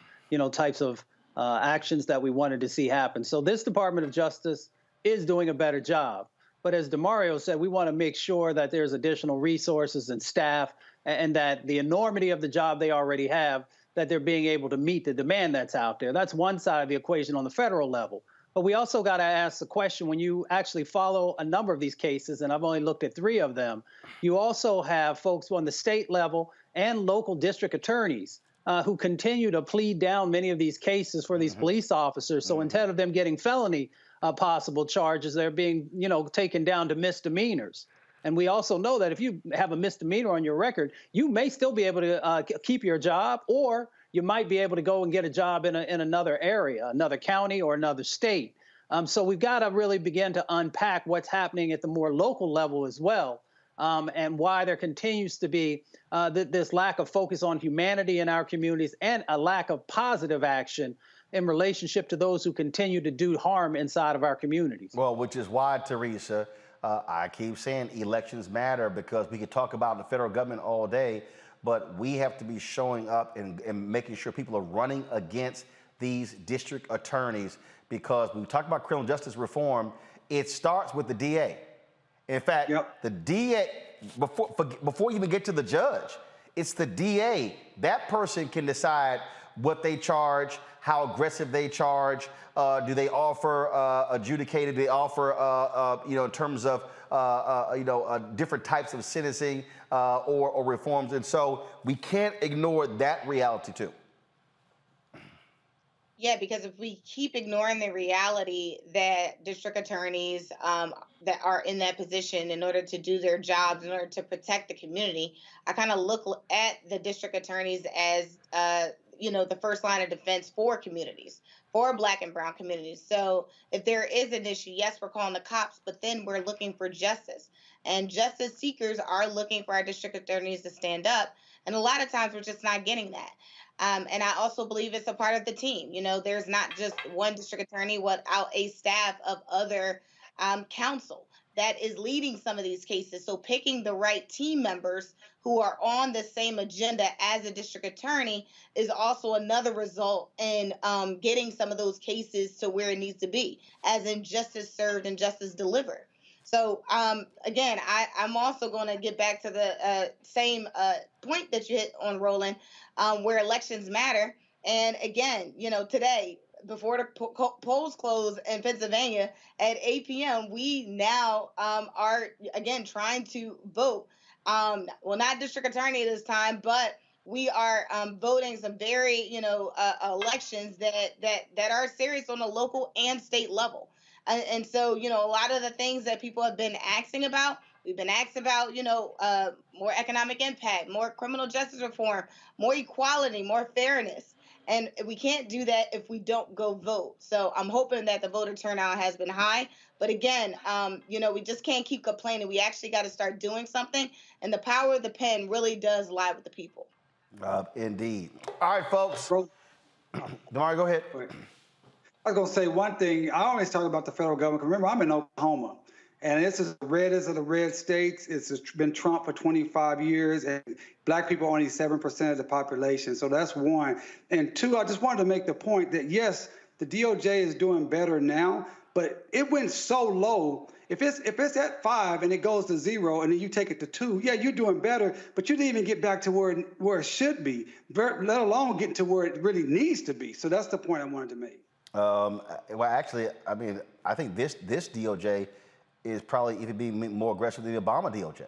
types of actions that we wanted to see happen. So this Department of Justice is doing a better job. But as DeMario said, we want to make sure that there's additional resources and staff and that the enormity of the job they already have, that they're being able to meet the demand that's out there. That's one side of the equation on the federal level. But we also got to ask the question, when you actually follow a number of these cases, and I've only looked at 3 of them, you also have folks on the state level and local district attorneys who continue to plead down many of these cases for these police officers. So instead of them getting felony possible charges, they're being, taken down to misdemeanors. And we also know that if you have a misdemeanor on your record, you may still be able to keep your job, or you might be able to go and get a job in another area, another county or another state. So we've got to really begin to unpack what's happening at the more local level as well. And why there continues to be this lack of focus on humanity in our communities and a lack of positive action in relationship to those who continue to do harm inside of our communities. Well, which is why, Teresa, I keep saying elections matter, because we could talk about the federal government all day, but we have to be showing up and making sure people are running against these district attorneys, because when we talk about criminal justice reform, it starts with the DA. In fact, the DA, before you even get to the judge, it's the DA. That person can decide what they charge, how aggressive they charge. Do they offer adjudicated? Do they offer, in terms of, different types of sentencing or reforms? And so we can't ignore that reality too. Yeah, because if we keep ignoring the reality that district attorneys that are in that position in order to do their jobs, in order to protect the community, I kind of look at the district attorneys as, the first line of defense for communities, for Black and brown communities. So if there is an issue, yes, we're calling the cops, but then we're looking for justice. And justice seekers are looking for our district attorneys to stand up. And a lot of times we're just not getting that. And I also believe it's a part of the team. There's not just one district attorney without a staff of other counsel that is leading some of these cases. So picking the right team members who are on the same agenda as a district attorney is also another result in getting some of those cases to where it needs to be, as in justice served and justice delivered. So, again, I'm also going to get back to the same point that you hit on, Roland, where elections matter. And again, today, before the polls close in Pennsylvania at 8 p.m., we now are, again, trying to vote. Well, not district attorney this time, but we are voting some very, elections that are serious on the local and state level. And so, a lot of the things that people have been asking about, We've been asked about, more economic impact, more criminal justice reform, more equality, more fairness. And we can't do that if we don't go vote. So I'm hoping that the voter turnout has been high. But again, we just can't keep complaining. We actually got to start doing something. And the power of the pen really does lie with the people. Indeed. All right, folks. Damari, go ahead. I was going to say one thing. I always talk about the federal government. Remember, I'm in Oklahoma, and it's as red as the red states. It's been Trump for 25 years, and black people are only 7% of the population. So that's one. And two, I just wanted to make the point that, yes, the DOJ is doing better now, but it went so low. If it's at 5 and it goes to 0 and then you take it to 2, yeah, you're doing better, but you didn't even get back to where it should be, let alone getting to where it really needs to be. So that's the point I wanted to make. Well, actually, I mean, I think this DOJ is probably even being more aggressive than the Obama DOJ.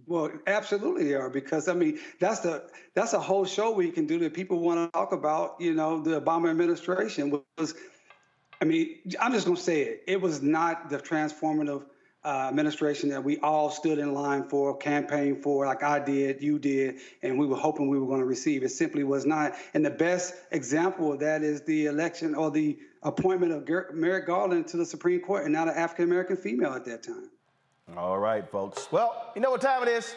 Well, absolutely they are, because I mean that's a whole show we can do that people want to talk about. The Obama administration was. I mean, I'm just going to say it. It was not the transformative administration that we all stood in line for, campaigned for, like I did, you did, and we were hoping we were going to receive. It simply was not. And the best example of that is the election or the appointment of Merrick Garland to the Supreme Court, and not an African-American female at that time. All right, folks. Well, you know what time it is.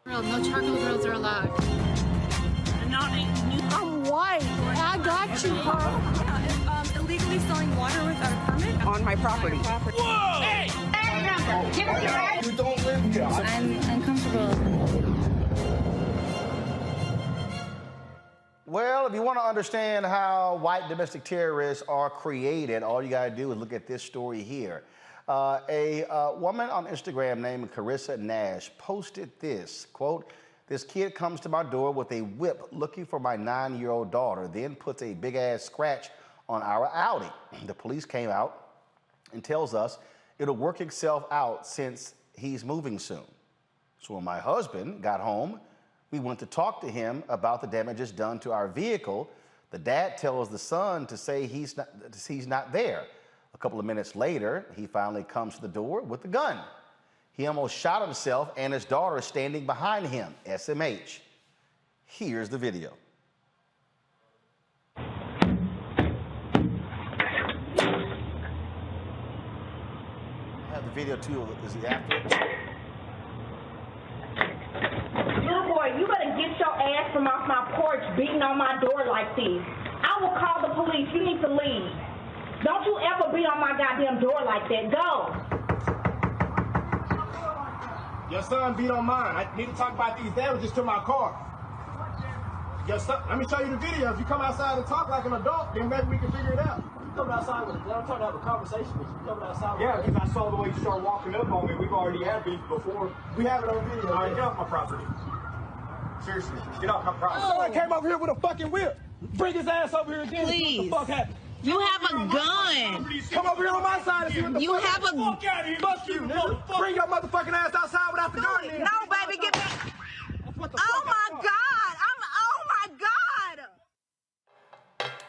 No charcoal grills are allowed. I'm white. I got you, huh? Illegally selling water without a permit on my property. Whoa! Hey! You don't live here. I'm uncomfortable. Well, if you want to understand how white domestic terrorists are created, all you got to do is look at this story here. A woman on Instagram named Carissa Nash posted this, quote, "This kid comes to my door with a whip looking for my 9-year-old daughter, then puts a big-ass scratch on our Audi. The police came out and tells us it'll work itself out since he's moving soon. So when my husband got home, we went to talk to him about the damages done to our vehicle. The dad tells the son to say he's not there. A couple of minutes later, he finally comes to the door with the gun. He almost shot himself and his daughter standing behind him, SMH. Here's the video. The video too is afterwards. Little boy, you better get your ass from off my porch beating on my door like this. I will call the police. You need to leave. Don't you ever beat on my goddamn door like that. Go. Your son beat on mine. I need to talk about these damages to my car. Your son, let me show you the video. If you come outside and talk like an adult, then maybe we can figure it out. Coming outside with it. I'm trying to have a conversation with you. Coming outside with Yeah, because I saw the way you started walking up on me. We've already had beef before. We have it on video. All right, get off my property. Seriously, get off my property. Someone came over here with a fucking whip. Bring his ass over here again. Please. What the fuck happened? You have a gun. Come over here on my side and see what the You fuck have a- Fuck out of here. Fuck you, nigga. Bring your motherfucking ass outside without the gun in. No, baby, get back. Oh my God. Oh my God.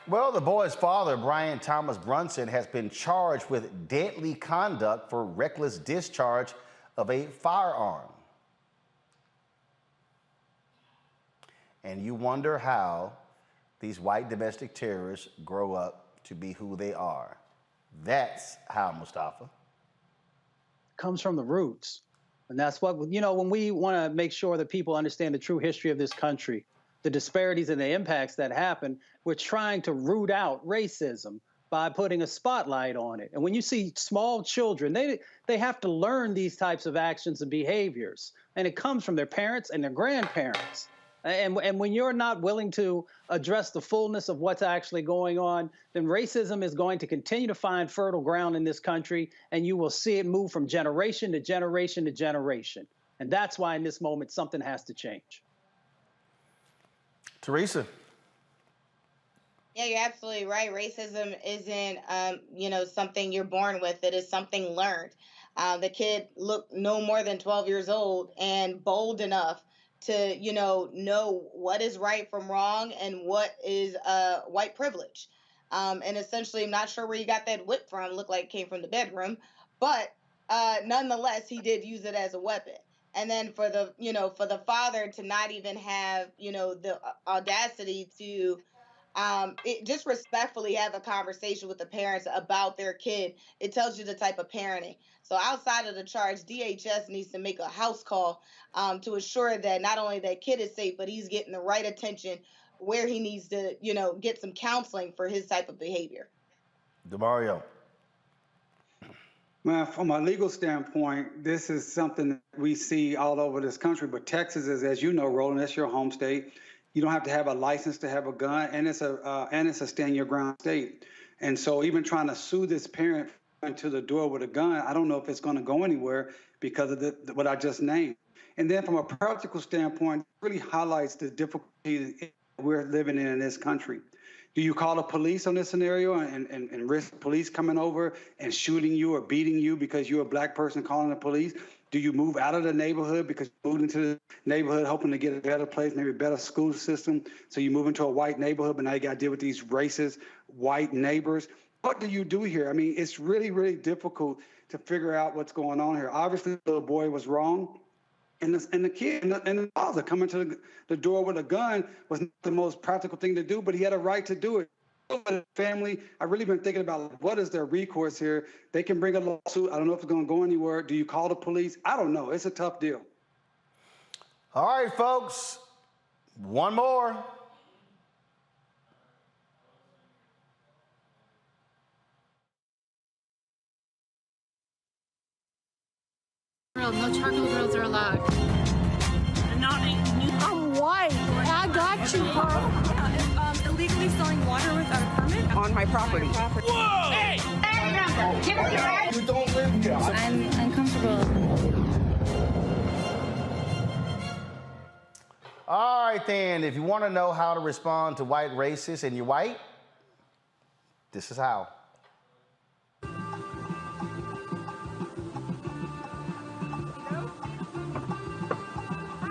Well, the boy's father, Brian Thomas Brunson, has been charged with deadly conduct for reckless discharge of a firearm. And you wonder how these white domestic terrorists grow up to be who they are. That's how, Mustafa. Comes from the roots. And that's what, when we want to make sure that people understand the true history of this country, the disparities and the impacts that happen, we're trying to root out racism by putting a spotlight on it. And when you see small children, they have to learn these types of actions and behaviors. And it comes from their parents and their grandparents. And when you're not willing to address the fullness of what's actually going on, then racism is going to continue to find fertile ground in this country, and you will see it move from generation to generation to generation. And that's why in this moment, something has to change. Teresa. Yeah, you're absolutely right. Racism isn't, something you're born with. It is something learned. The kid looked no more than 12 years old and bold enough to, know what is right from wrong and what is white privilege. And essentially, I'm not sure where you got that whip from. Looked like it came from the bedroom. But nonetheless, he did use it as a weapon. And then for the, for the father to not even have, the audacity to just respectfully have a conversation with the parents about their kid, it tells you the type of parenting. So outside of the charge, DHS needs to make a house call to ensure that not only that kid is safe, but he's getting the right attention where he needs to, get some counseling for his type of behavior. DeMario. Well, from a legal standpoint, this is something that we see all over this country, but Texas is, as you know, Roland, that's your home state. You don't have to have a license to have a gun, and it's a stand your ground state. And so even trying to sue this parent into the door with a gun, I don't know if it's going to go anywhere because of what I just named. And then from a practical standpoint, it really highlights the difficulty we're living in this country. Do you call the police on this scenario and risk police coming over and shooting you or beating you because you're a black person calling the police? Do you move out of the neighborhood because you moved into the neighborhood hoping to get a better place, maybe a better school system? So you move into a white neighborhood, but now you got to deal with these racist white neighbors. What do you do here? I mean, it's really, really difficult to figure out what's going on here. Obviously, the little boy was wrong. And the kid and the father coming to the door with a gun was not the most practical thing to do, but he had a right to do it. Family, I've really been thinking about what is their recourse here. They can bring a lawsuit. I don't know if it's going to go anywhere. Do you call the police? I don't know. It's a tough deal. All right, folks. One more. No charcoal grills are allowed. I'm white. I got you, bro. Yeah, illegally selling water without a permit on my property. Whoa! Hey! You don't live here. I'm uncomfortable. All right, then. If you want to know how to respond to white racists and you're white, this is how.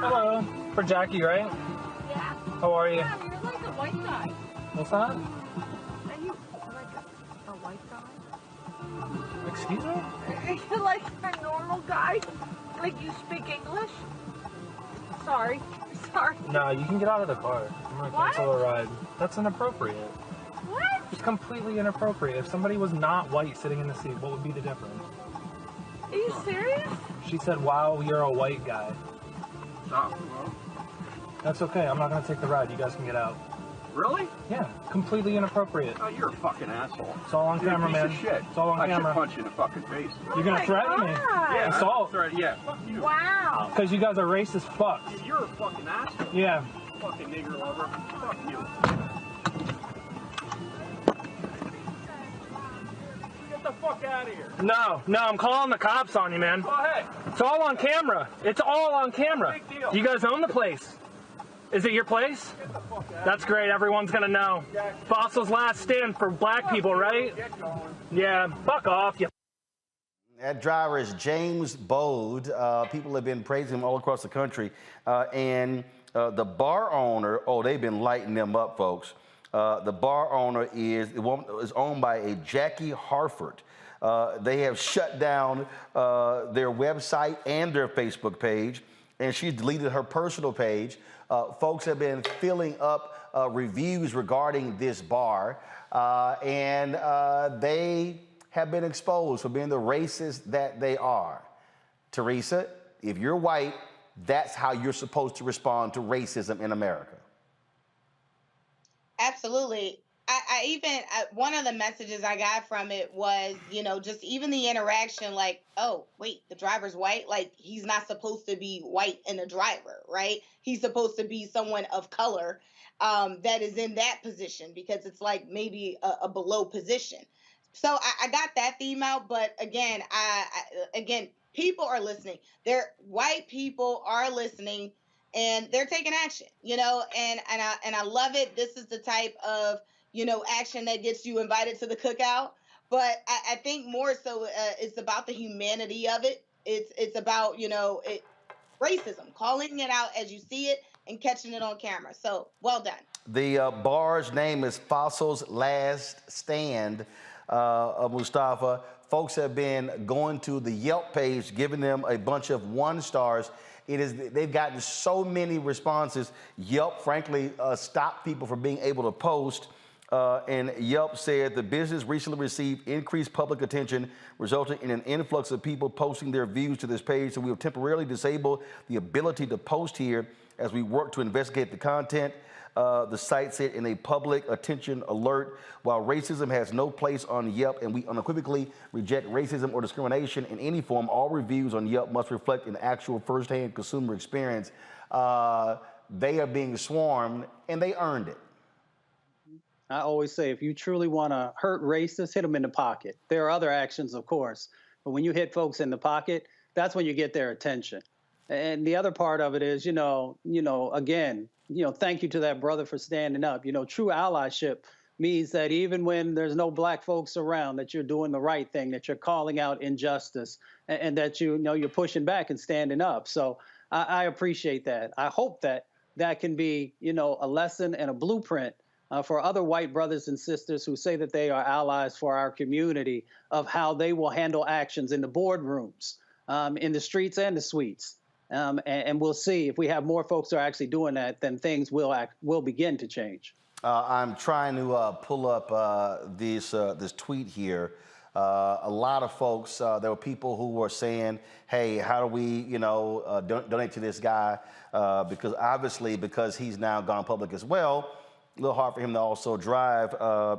Hello, for Jackie, right? Yeah. How are you? Yeah, you're like a white guy. What's that? Are you like a white guy? Excuse me? You're like a normal guy. Like you speak English. Sorry. No, you can get out of the car. I'm gonna cancel a ride. That's inappropriate. What? It's completely inappropriate. If somebody was not white sitting in the seat, what would be the difference? Are you serious? She said, wow, you're a white guy. Oh, well. That's okay. I'm not gonna take the ride. You guys can get out. Really? Yeah, completely inappropriate. Oh, you're a fucking asshole. It's all on camera, man. Piece of shit. It's all on camera. I should punch you in the fucking face. You're gonna threaten me? Yeah, Assault? Yeah, fuck you. Wow. Because you guys are racist fucks. Yeah, you're a fucking asshole. Yeah. Fucking nigger lover. Fuck you. Get the fuck out of here. No, I'm calling the cops on you, man. Go ahead. It's all on camera. It's all on camera. Big deal. You guys own the place. Is it your place? Get the fuck out. That's great. Everyone's gonna know. Fossil's last stand for black people, right? Get going. Yeah, fuck off, you. That driver is James Bode. People have been praising him all across the country. And the bar owner, they've been lighting them up, folks. The bar owner is owned by a Jackie Harford. They have shut down their website and their Facebook page, and she deleted her personal page. Folks have been filling up reviews regarding this bar, and they have been exposed for being the racists that they are. Teresa, if you're white, that's how you're supposed to respond to racism in America. Absolutely. I even, one of the messages I got from it was, just even the interaction, like, oh, wait, the driver's white? Like, he's not supposed to be white in a driver, right? He's supposed to be someone of color that is in that position, because it's like maybe a below position. So I got that theme out. But again, again, people are listening. White people are listening, and they're taking action, and I love it. This is the type of, action that gets you invited to the cookout. But I think more so it's about the humanity of it. It's about, racism, calling it out as you see it and catching it on camera. So well done. The bar's name is Fossil's Last Stand, Mustafa. folks have been going to the Yelp page, giving them a bunch of 1 stars. They've gotten so many responses. Yelp, frankly, stopped people from being able to post. And Yelp said the business recently received increased public attention, resulting in an influx of people posting their views to this page. So we have temporarily disabled the ability to post here as we work to investigate the content. The site said in a public attention alert, while racism has no place on Yelp and we unequivocally reject racism or discrimination in any form, all reviews on Yelp must reflect an actual firsthand consumer experience. They are being swarmed and they earned it. I always say, if you truly want to hurt racists, hit them in the pocket. There are other actions, of course, but when you hit folks in the pocket, that's when you get their attention. And the other part of it is, again, thank you to that brother for standing up. True allyship means that even when there's no black folks around, that you're doing the right thing, that you're calling out injustice, and that you're pushing back and standing up. So I appreciate that. I hope that can be, a lesson and a blueprint for other white brothers and sisters who say that they are allies for our community, of how they will handle actions in the boardrooms, in the streets and the suites. And we'll see if we have more folks who are actually doing that, then things will begin to change. I'm trying to pull up this tweet here. A lot of folks, there were people who were saying, hey, how do we, donate to this guy? Because he's now gone public as well. A little hard for him to also drive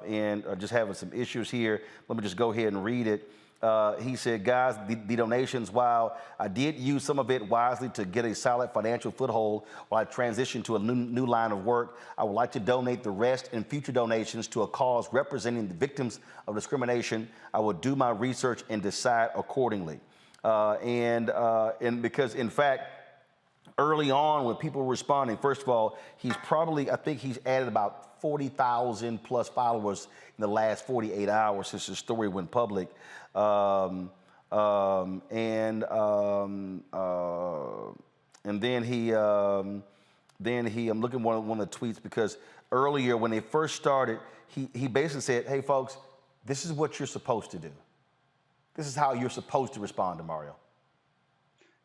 and just having some issues here. Let me just go ahead and read it. He said, guys, the donations, while I did use some of it wisely to get a solid financial foothold while I transitioned to a new line of work, I would like to donate the rest in future donations to a cause representing the victims of discrimination. I will do my research and decide accordingly. And because, in fact, early on when people were responding, first of all, I think he's added about 40,000 plus followers in the last 48 hours since the story went public. And then I'm looking at one of the tweets, because earlier when they first started, he basically said, hey folks, this is what you're supposed to do. This is how you're supposed to respond to Mario.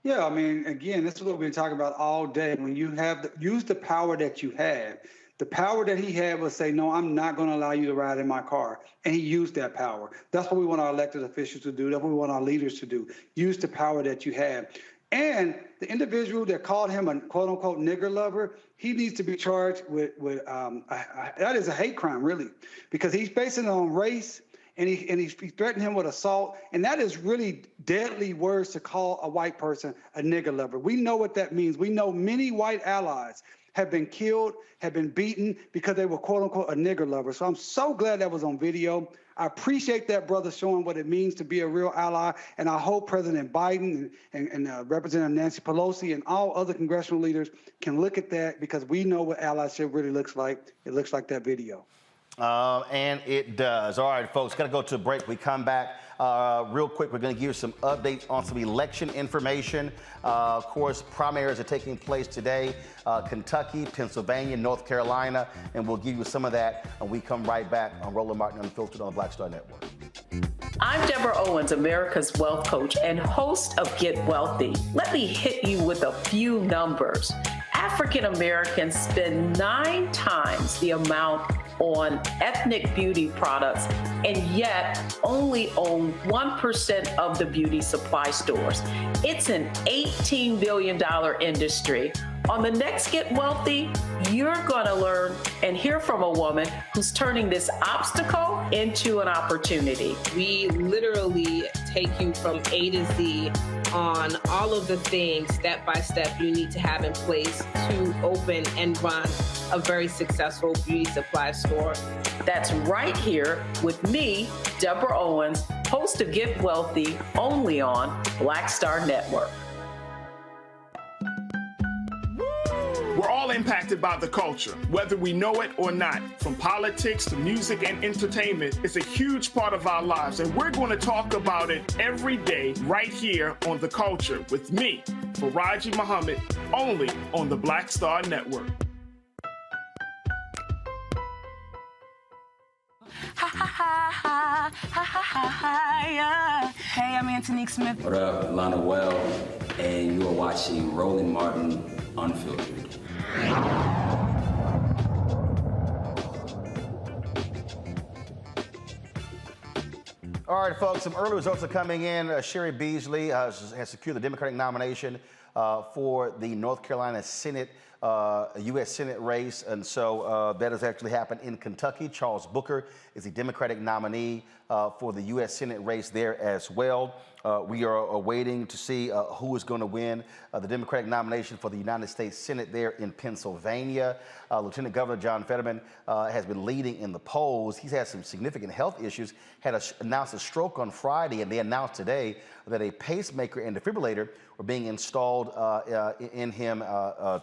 Yeah, I mean, again, this is what we've been talking about all day. When you use the power that you have. The power that he had was say, no, I'm not going to allow you to ride in my car. And he used that power. That's what we want our elected officials to do. That's what we want our leaders to do. Use the power that you have. And the individual that called him a quote unquote nigger lover, he needs to be charged with that is a hate crime, really, because he's basing it on race. And he threatened him with assault. And that is really deadly words to call a white person a nigger lover. We know what that means. We know many white allies have been killed, have been beaten because they were, quote unquote, a nigger lover. So I'm so glad that was on video. I appreciate that brother showing what it means to be a real ally. And I hope President Biden and Representative Nancy Pelosi and all other congressional leaders can look at that, because we know what allyship really looks like. It looks like that video. And it does. All right, folks, got to go to a break. We come back real quick. We're going to give you some updates on some election information. Of course, primaries are taking place today. Kentucky, Pennsylvania, North Carolina, and we'll give you some of that when we come right back on Roland Martin Unfiltered on the Black Star Network. I'm Deborah Owens, America's wealth coach and host of Get Wealthy. Let me hit you with a few numbers. African Americans spend 9 times the amount on ethnic beauty products, and yet only own 1% of the beauty supply stores. It's an $18 billion industry. On the next Get Wealthy, you're going to learn and hear from a woman who's turning this obstacle into an opportunity. We literally take you from A to Z on all of the things step by step you need to have in place to open and run a very successful beauty supply store. That's right here with me, Deborah Owens, host of Get Wealthy, only on Black Star Network. We're all impacted by the culture, whether we know it or not. From politics to music and entertainment, it's a huge part of our lives, and we're going to talk about it every day right here on The Culture with me, Faraji Muhammad, only on the Black Star Network. Ha ha ha ha. higher. Hey, I'm Antonique Smith. What up, Lana Well, and you are watching Roland Martin Unfiltered. All right, folks, some early results are coming in. Sherry Beasley has secured the Democratic nomination for the North Carolina Senate, U.S. Senate race. And so that has actually happened in Kentucky. Charles Booker is the Democratic nominee for the U.S. Senate race there as well. We are waiting to see who is going to win the Democratic nomination for the United States Senate there in Pennsylvania. Lieutenant Governor John Fetterman has been leading in the polls. He's had some significant health issues, announced a stroke on Friday, and they announced today that a pacemaker and defibrillator were being installed in him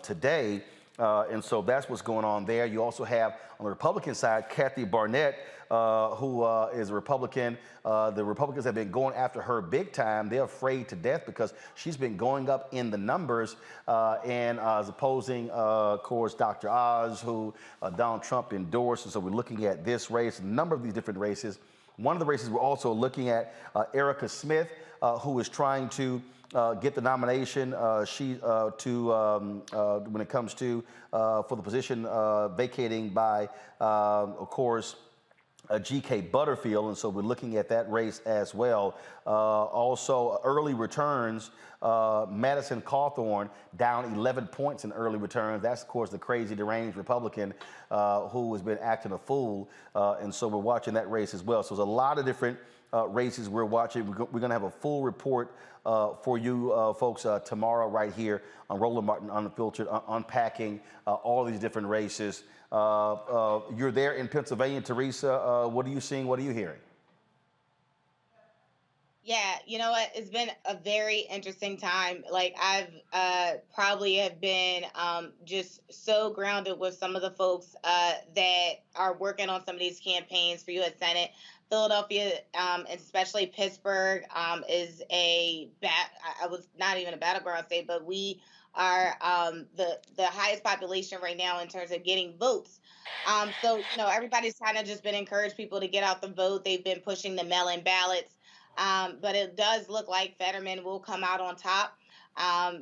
today. And so that's what's going on there. You also have, on the Republican side, Kathy Barnett, who is a Republican. The Republicans have been going after her big time. They're afraid to death because she's been going up in the numbers and is opposing, of course, Dr. Oz, who Donald Trump endorsed. And so we're looking at this race, a number of these different races. One of the races we're also looking at, Erica Smith, who is trying to get the nomination when it comes to for the position vacating by, of course, G.K. Butterfield, and so we're looking at that race as well. Also, early returns, Madison Cawthorn down 11 points in early returns. That's, of course, the crazy, deranged Republican who has been acting a fool, and so we're watching that race as well. So there's a lot of different races we're watching. We're going to have a full report for you folks tomorrow right here on Roland Martin Unfiltered, unpacking all these different races. You're there in Pennsylvania, Teresa. What are you seeing? What are you hearing? Yeah, you know what? It's been a very interesting time. Like I've probably have been just so grounded with some of the folks that are working on some of these campaigns for U.S. Senate. Philadelphia, and especially Pittsburgh, is I was not even a battleground state, but we are the highest population right now in terms of getting votes. So, you know, everybody's kind of just been encouraged people to get out the vote. They've been pushing the mail-in ballots. But it does look like Fetterman will come out on top.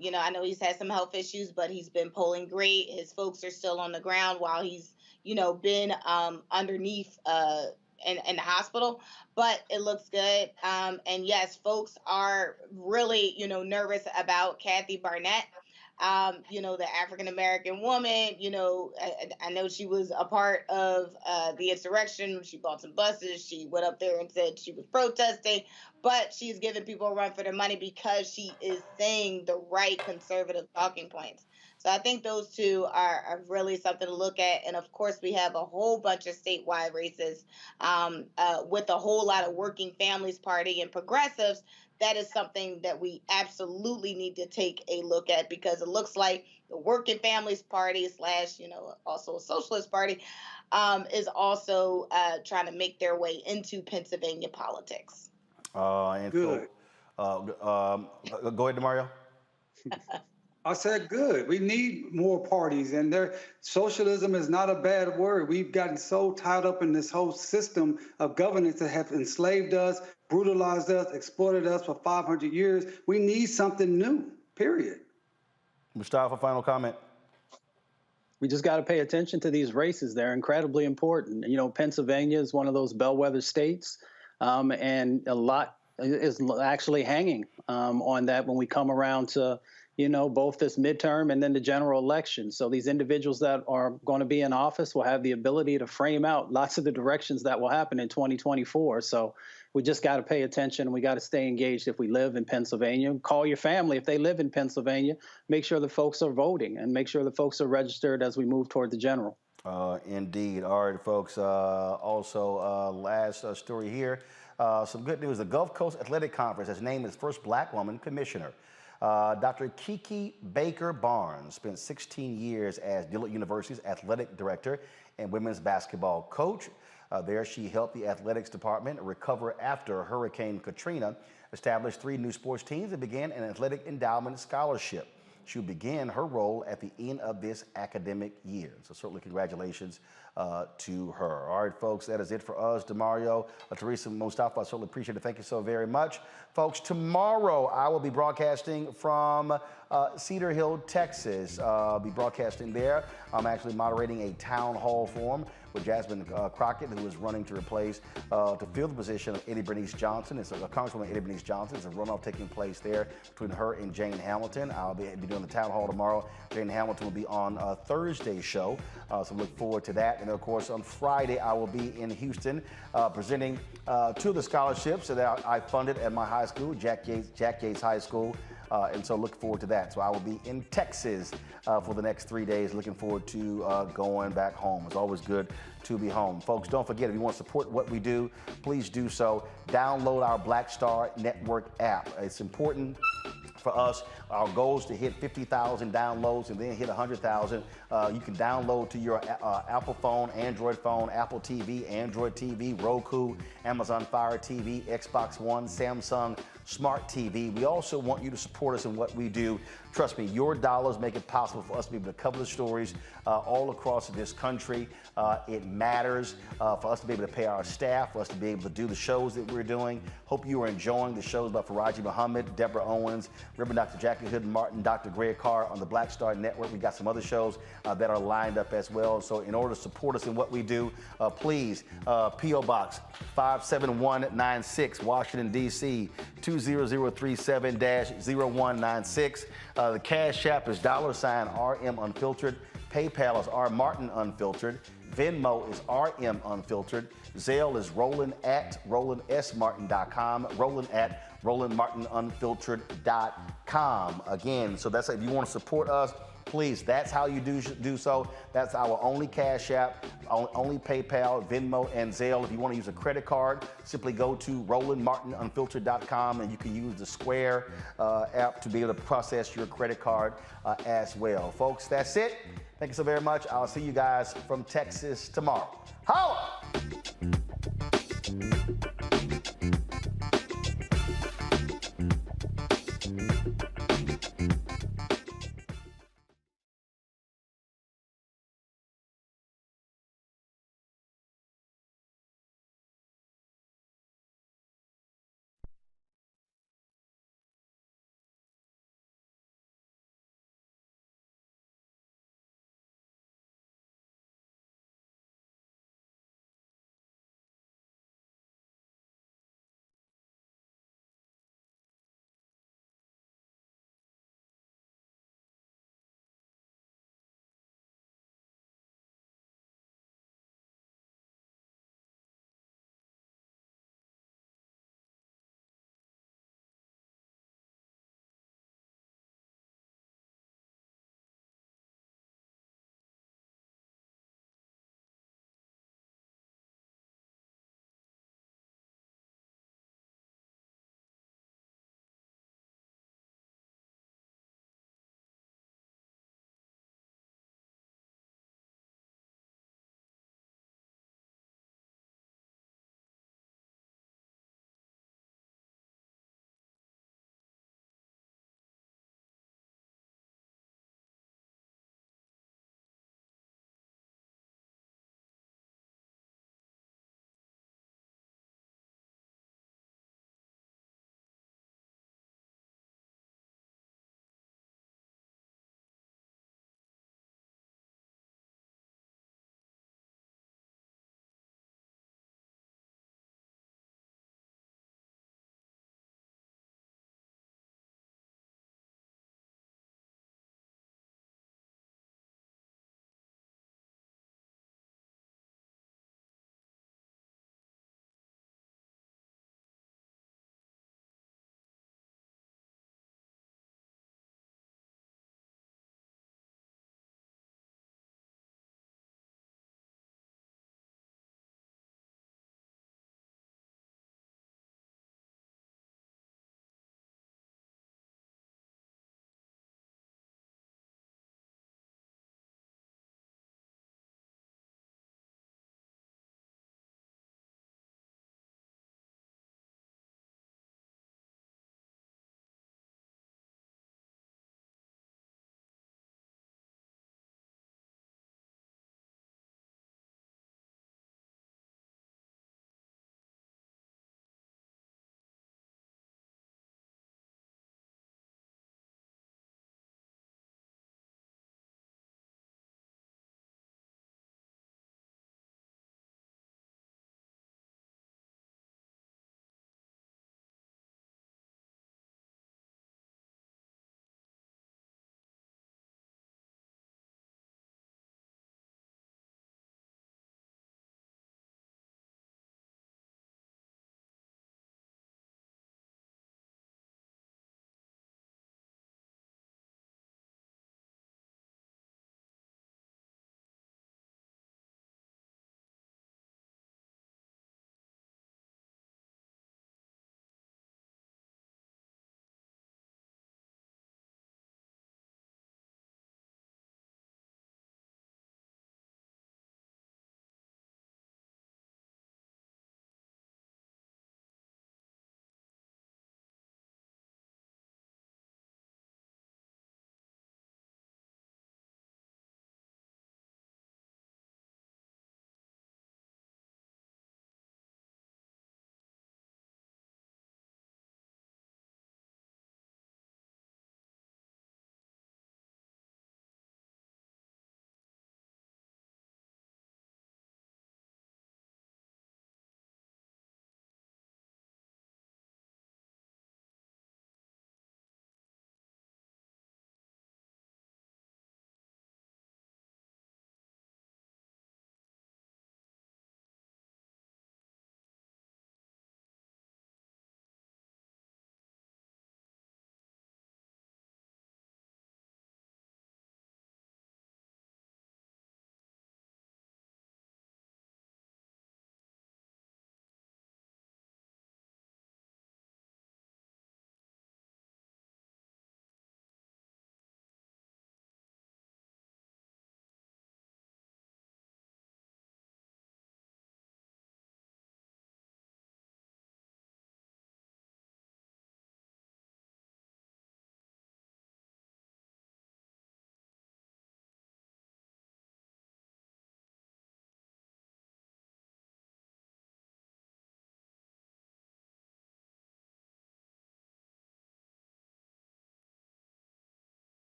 You know, I know he's had some health issues, but he's been polling great. His folks are still on the ground while he's, you know, been underneath in the hospital, but it looks good. And yes, folks are really, you know, nervous about Kathy Barnett. You know, the African-American woman, you know, I know she was a part of the insurrection. She bought some buses. She went up there and said she was protesting, but she's giving people a run for their money because she is saying the right conservative talking points. So I think those two are really something to look at. And of course, we have a whole bunch of statewide races with a whole lot of Working Families Party and progressives. That is something that we absolutely need to take a look at because it looks like the Working Families Party / you know, also a Socialist Party is also trying to make their way into Pennsylvania politics. And good. Go ahead, Mario. I said good. We need more parties, and socialism is not a bad word. We've gotten so tied up in this whole system of governance that have enslaved us, brutalized us, exploited us for 500 years. We need something new, period. Mustafa, final comment. We just got to pay attention to these races. They're incredibly important. You know, Pennsylvania is one of those bellwether states, and a lot is actually hanging on that when we come around to, you know, both this midterm and then the general election. So these individuals that are going to be in office will have the ability to frame out lots of the directions that will happen in 2024. So we just got to pay attention. We got to stay engaged if we live in Pennsylvania. Call your family if they live in Pennsylvania. Make sure the folks are voting and make sure the folks are registered as we move toward the general. Indeed. All right, folks. Also, last story here. Some good news. The Gulf Coast Athletic Conference has named its first black woman commissioner. Dr. Kiki Baker Barnes spent 16 years as Dillard University's athletic director and women's basketball coach. There, she helped the athletics department recover after Hurricane Katrina, established 3 new sports teams, and began an athletic endowment scholarship. She'll begin her role at the end of this academic year. So certainly congratulations to her. All right, folks, that is it for us. DeMario, Teresa, Mustafa, I certainly appreciate it. Thank you so very much. Folks, tomorrow I will be broadcasting from Cedar Hill, Texas. I'll be broadcasting there. I'm actually moderating a town hall forum with Jasmine Crockett, who is running to replace, to fill the position of Eddie Bernice Johnson. It's Congresswoman Eddie Bernice Johnson. There's a runoff taking place there between her and Jane Hamilton. I'll be doing the town hall tomorrow. Jane Hamilton will be on Thursday's show, so look forward to that. And of course, on Friday, I will be in Houston presenting two of the scholarships that I funded at my high school, Jack Yates High School. And so look forward to that. So I will be in Texas for the next 3 days. Looking forward to going back home. It's always good to be home. Folks, don't forget, if you want to support what we do, please do so. Download our Black Star Network app. It's important for us. Our goal is to hit 50,000 downloads and then hit 100,000. You can download to your Apple phone, Android phone, Apple TV, Android TV, Roku, Amazon Fire TV, Xbox One, Samsung Smart TV. We also want you to support us in what we do. Trust me, your dollars make it possible for us to be able to cover the stories all across this country. It matters for us to be able to pay our staff, for us to be able to do the shows that we're doing. Hope you are enjoying the shows by Faraji Muhammad, Deborah Owens, Reverend Dr. Jackie Hood Martin, Dr. Greg Carr on the Black Star Network. We got some other shows that are lined up as well. So in order to support us in what we do, please, P.O. Box 57196, Washington, D.C. 20037-0196. The Cash App is $RM Unfiltered. PayPal is R Martin Unfiltered. Venmo is RM Unfiltered. Zelle is Roland@RolandSMartin.com. Roland@RolandMartinUnfiltered.com. Again, so that's if you want to support us, please, that's how you do so. That's our only Cash App, only PayPal, Venmo, and Zelle. If you want to use a credit card, simply go to RolandMartinUnfiltered.com and you can use the Square app to be able to process your credit card as well. Folks, that's it. Thank you so very much. I'll see you guys from Texas tomorrow. Holla!